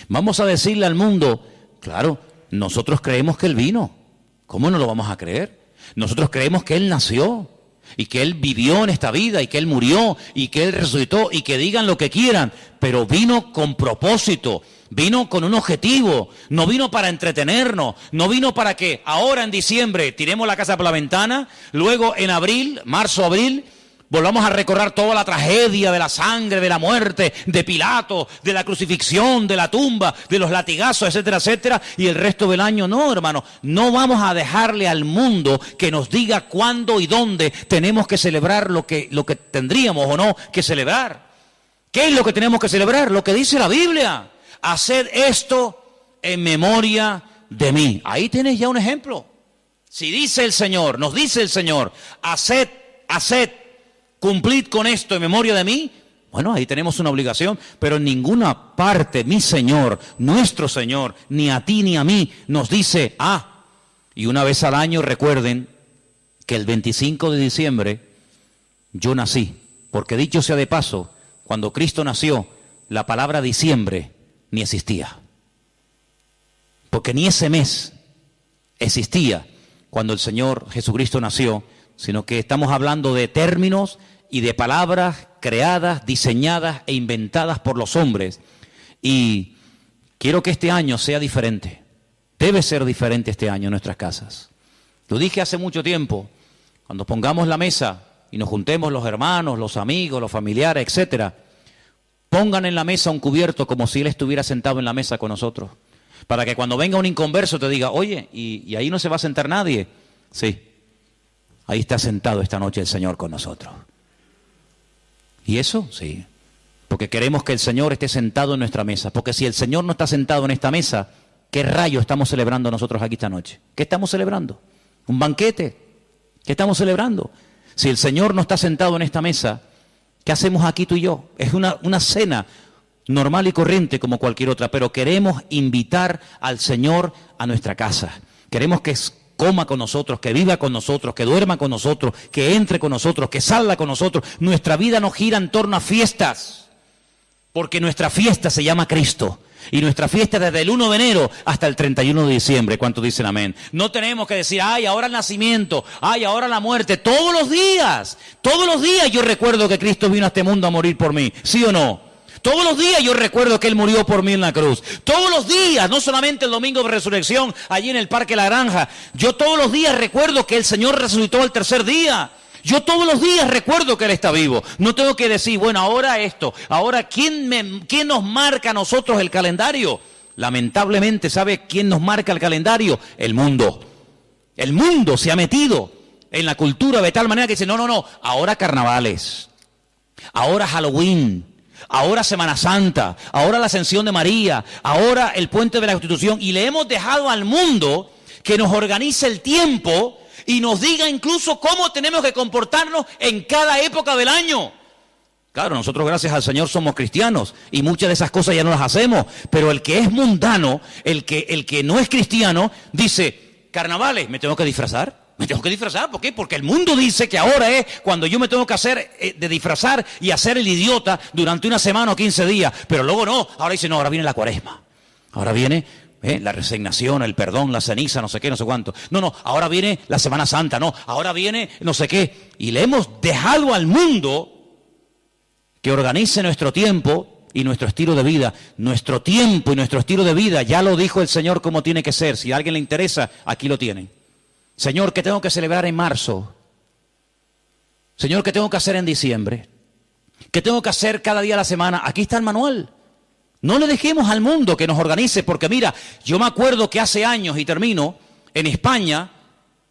Vamos a decirle al mundo, claro, nosotros creemos que Él vino. ¿Cómo no lo vamos a creer? Nosotros creemos que Él nació y que Él vivió en esta vida y que Él murió y que Él resucitó y que digan lo que quieran, pero vino con propósito, vino con un objetivo, no vino para entretenernos, no vino para que ahora en diciembre tiremos la casa por la ventana, luego en abril, marzo, abril, volvamos a recordar toda la tragedia de la sangre, de la muerte, de Pilato, de la crucifixión, de la tumba, de los latigazos, etcétera, etcétera, y el resto del año. No, hermano, no vamos a dejarle al mundo que nos diga cuándo y dónde tenemos que celebrar lo que tendríamos o no que celebrar. ¿Qué es lo que tenemos que celebrar? Lo que dice la Biblia. Haced esto en memoria de mí. Ahí tienes ya un ejemplo. Si dice el Señor, nos dice el Señor, haced, cumplid con esto en memoria de mí. Bueno, ahí tenemos una obligación, pero en ninguna parte mi Señor, nuestro Señor, ni a ti ni a mí nos dice, y una vez al año recuerden que el 25 de diciembre yo nací. Porque dicho sea de paso, cuando Cristo nació, la palabra diciembre ni existía. Porque ni ese mes existía cuando el Señor Jesucristo nació, sino que estamos hablando de términos y de palabras creadas, diseñadas e inventadas por los hombres. Y quiero que este año sea diferente. Debe ser diferente este año en nuestras casas. Lo dije hace mucho tiempo, cuando pongamos la mesa y nos juntemos los hermanos, los amigos, los familiares, etcétera, pongan en la mesa un cubierto como si Él estuviera sentado en la mesa con nosotros. Para que cuando venga un inconverso te diga, oye, ¿y ahí no se va a sentar nadie? Sí, ahí está sentado esta noche el Señor con nosotros. ¿Y eso? Sí, porque queremos que el Señor esté sentado en nuestra mesa. Porque si el Señor no está sentado en esta mesa, ¿qué rayo estamos celebrando nosotros aquí esta noche? ¿Qué estamos celebrando? ¿Un banquete? ¿Qué estamos celebrando? Si el Señor no está sentado en esta mesa, ¿qué hacemos aquí tú y yo? Es una cena normal y corriente como cualquier otra, pero queremos invitar al Señor a nuestra casa. Queremos que coma con nosotros, que viva con nosotros, que duerma con nosotros, que entre con nosotros, que salga con nosotros. Nuestra vida no gira en torno a fiestas, porque nuestra fiesta se llama Cristo. Y nuestra fiesta desde el 1 de enero hasta el 31 de diciembre. ¿Cuántos dicen amén? No tenemos que decir, ay, ahora el nacimiento, ay, ahora la muerte. Todos los días yo recuerdo que Cristo vino a este mundo a morir por mí. ¿Sí o no? Todos los días yo recuerdo que Él murió por mí en la cruz. Todos los días, no solamente el domingo de resurrección, allí en el Parque La Granja. Yo todos los días recuerdo que el Señor resucitó al tercer día. Yo todos los días recuerdo que Él está vivo. No tengo que decir, bueno, ahora esto. Ahora, ¿quién nos marca a nosotros el calendario? Lamentablemente, ¿sabe quién nos marca el calendario? El mundo. El mundo se ha metido en la cultura de tal manera que dice, no, ahora carnavales, ahora Halloween, ahora Semana Santa, ahora la Ascensión de María, ahora el Puente de la Constitución. Y le hemos dejado al mundo que nos organice el tiempo y nos diga incluso cómo tenemos que comportarnos en cada época del año. Claro, nosotros gracias al Señor somos cristianos y muchas de esas cosas ya no las hacemos, pero el que es mundano, el que no es cristiano, dice, carnavales, ¿me tengo que disfrazar? ¿Me tengo que disfrazar? ¿Por qué? Porque el mundo dice que ahora es cuando yo me tengo que hacer de disfrazar y hacer el idiota durante una semana o 15 días, pero luego no, ahora dice, no, ahora viene la cuaresma, ahora viene la resignación, el perdón, la ceniza, no sé qué, no sé cuánto. No, ahora viene la Semana Santa, no, ahora viene no sé qué. Y le hemos dejado al mundo que organice nuestro tiempo y nuestro estilo de vida. Nuestro tiempo y nuestro estilo de vida, ya lo dijo el Señor cómo tiene que ser. Si a alguien le interesa, aquí lo tienen. Señor, ¿qué tengo que celebrar en marzo? Señor, ¿qué tengo que hacer en diciembre? ¿Qué tengo que hacer cada día de la semana? Aquí está el manual. No le dejemos al mundo que nos organice, porque mira, yo me acuerdo que hace años, y termino, en España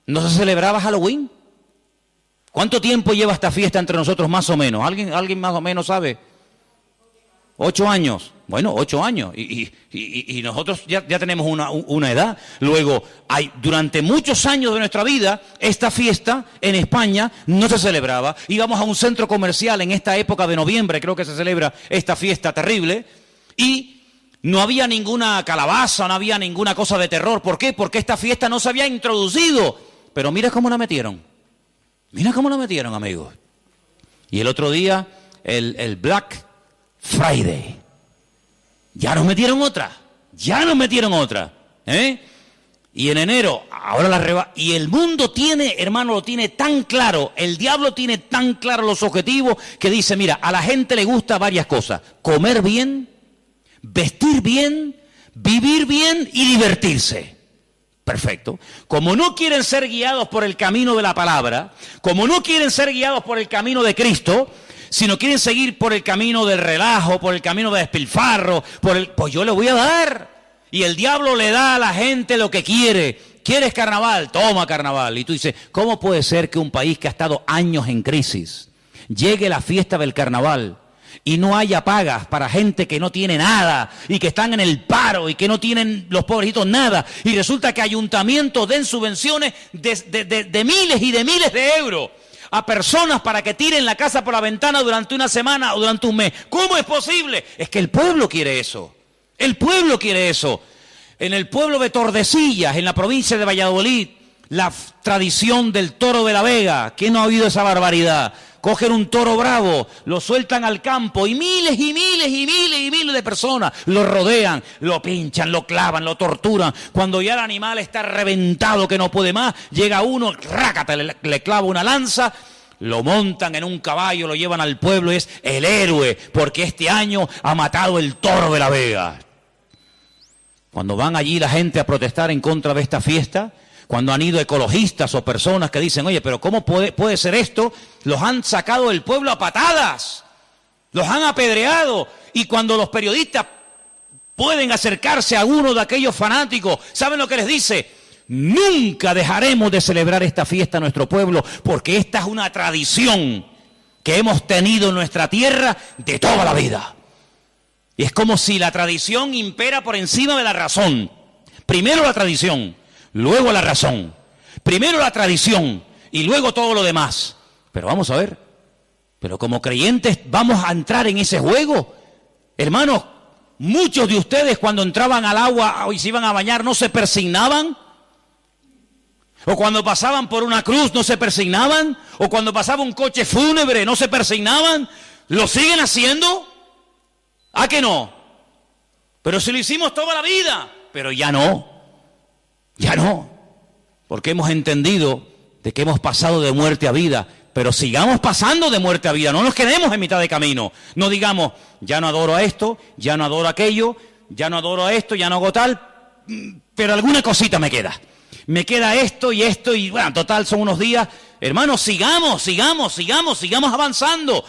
no se celebraba Halloween. ¿Cuánto tiempo lleva esta fiesta entre nosotros más o menos? ¿Alguien más o menos sabe? 8 años. Bueno, 8 años. Y nosotros ya tenemos una edad. Luego, durante muchos años de nuestra vida, esta fiesta en España no se celebraba. Íbamos a un centro comercial en esta época de noviembre, creo que se celebra esta fiesta terrible. Y no había ninguna calabaza, no había ninguna cosa de terror. ¿Por qué? Porque esta fiesta no se había introducido. Pero mira cómo la metieron. Mira cómo la metieron, amigos. Y el otro día, el Black Friday. Ya nos metieron otra. Y en enero, ahora y el mundo tiene, hermano, lo tiene tan claro, el diablo tiene tan claro los objetivos que dice, mira, a la gente le gusta varias cosas. Comer bien, vestir bien, vivir bien y divertirse. Perfecto. Como no quieren ser guiados por el camino de la palabra, como no quieren ser guiados por el camino de Cristo, sino quieren seguir por el camino del relajo, por el camino del despilfarro, pues yo le voy a dar. Y el diablo le da a la gente lo que quiere. ¿Quieres carnaval? Toma carnaval. Y tú dices, ¿cómo puede ser que un país que ha estado años en crisis llegue la fiesta del carnaval y no haya pagas para gente que no tiene nada y que están en el paro y que no tienen los pobrecitos nada? Y resulta que ayuntamientos den subvenciones de miles y de miles de euros a personas para que tiren la casa por la ventana durante una semana o durante un mes. ¿Cómo es posible? Es que el pueblo quiere eso. El pueblo quiere eso. En el pueblo de Tordesillas, en la provincia de Valladolid, la tradición del toro de la Vega. ¿Quién no ha oído esa barbaridad? cogen un toro bravo, lo sueltan al campo y miles y miles y miles y miles de personas lo rodean, lo pinchan, lo clavan, lo torturan. Cuando ya el animal está reventado que no puede más, llega uno, rácata, le clava una lanza, lo montan en un caballo, lo llevan al pueblo y es el héroe, porque este año ha matado el toro de la Vega. Cuando van allí la gente a protestar en contra de esta fiesta, cuando han ido ecologistas o personas que dicen, oye, pero ¿cómo puede ser esto? Los han sacado del pueblo a patadas, los han apedreado, y cuando los periodistas pueden acercarse a uno de aquellos fanáticos, ¿saben lo que les dice? Nunca dejaremos de celebrar esta fiesta en nuestro pueblo, porque esta es una tradición que hemos tenido en nuestra tierra de toda la vida. Y es como si la tradición impera por encima de la razón. Primero la tradición, luego la razón. Primero la tradición y luego todo lo demás. Pero vamos a ver, pero como creyentes vamos a entrar en ese juego. Hermanos, muchos de ustedes cuando entraban al agua y se iban a bañar no se persignaban. O cuando pasaban por una cruz no se persignaban. O cuando pasaba un coche fúnebre no se persignaban. ¿Lo siguen haciendo? ¿A que no? Pero si lo hicimos toda la vida. Pero ya no. Porque hemos entendido de que hemos pasado de muerte a vida. Pero sigamos pasando de muerte a vida. No nos quedemos en mitad de camino. No digamos, ya no adoro a esto, ya no adoro a aquello, ya no adoro a esto, ya no hago tal. Pero alguna cosita me queda. Me queda esto y bueno, total son unos días. Hermanos, sigamos avanzando.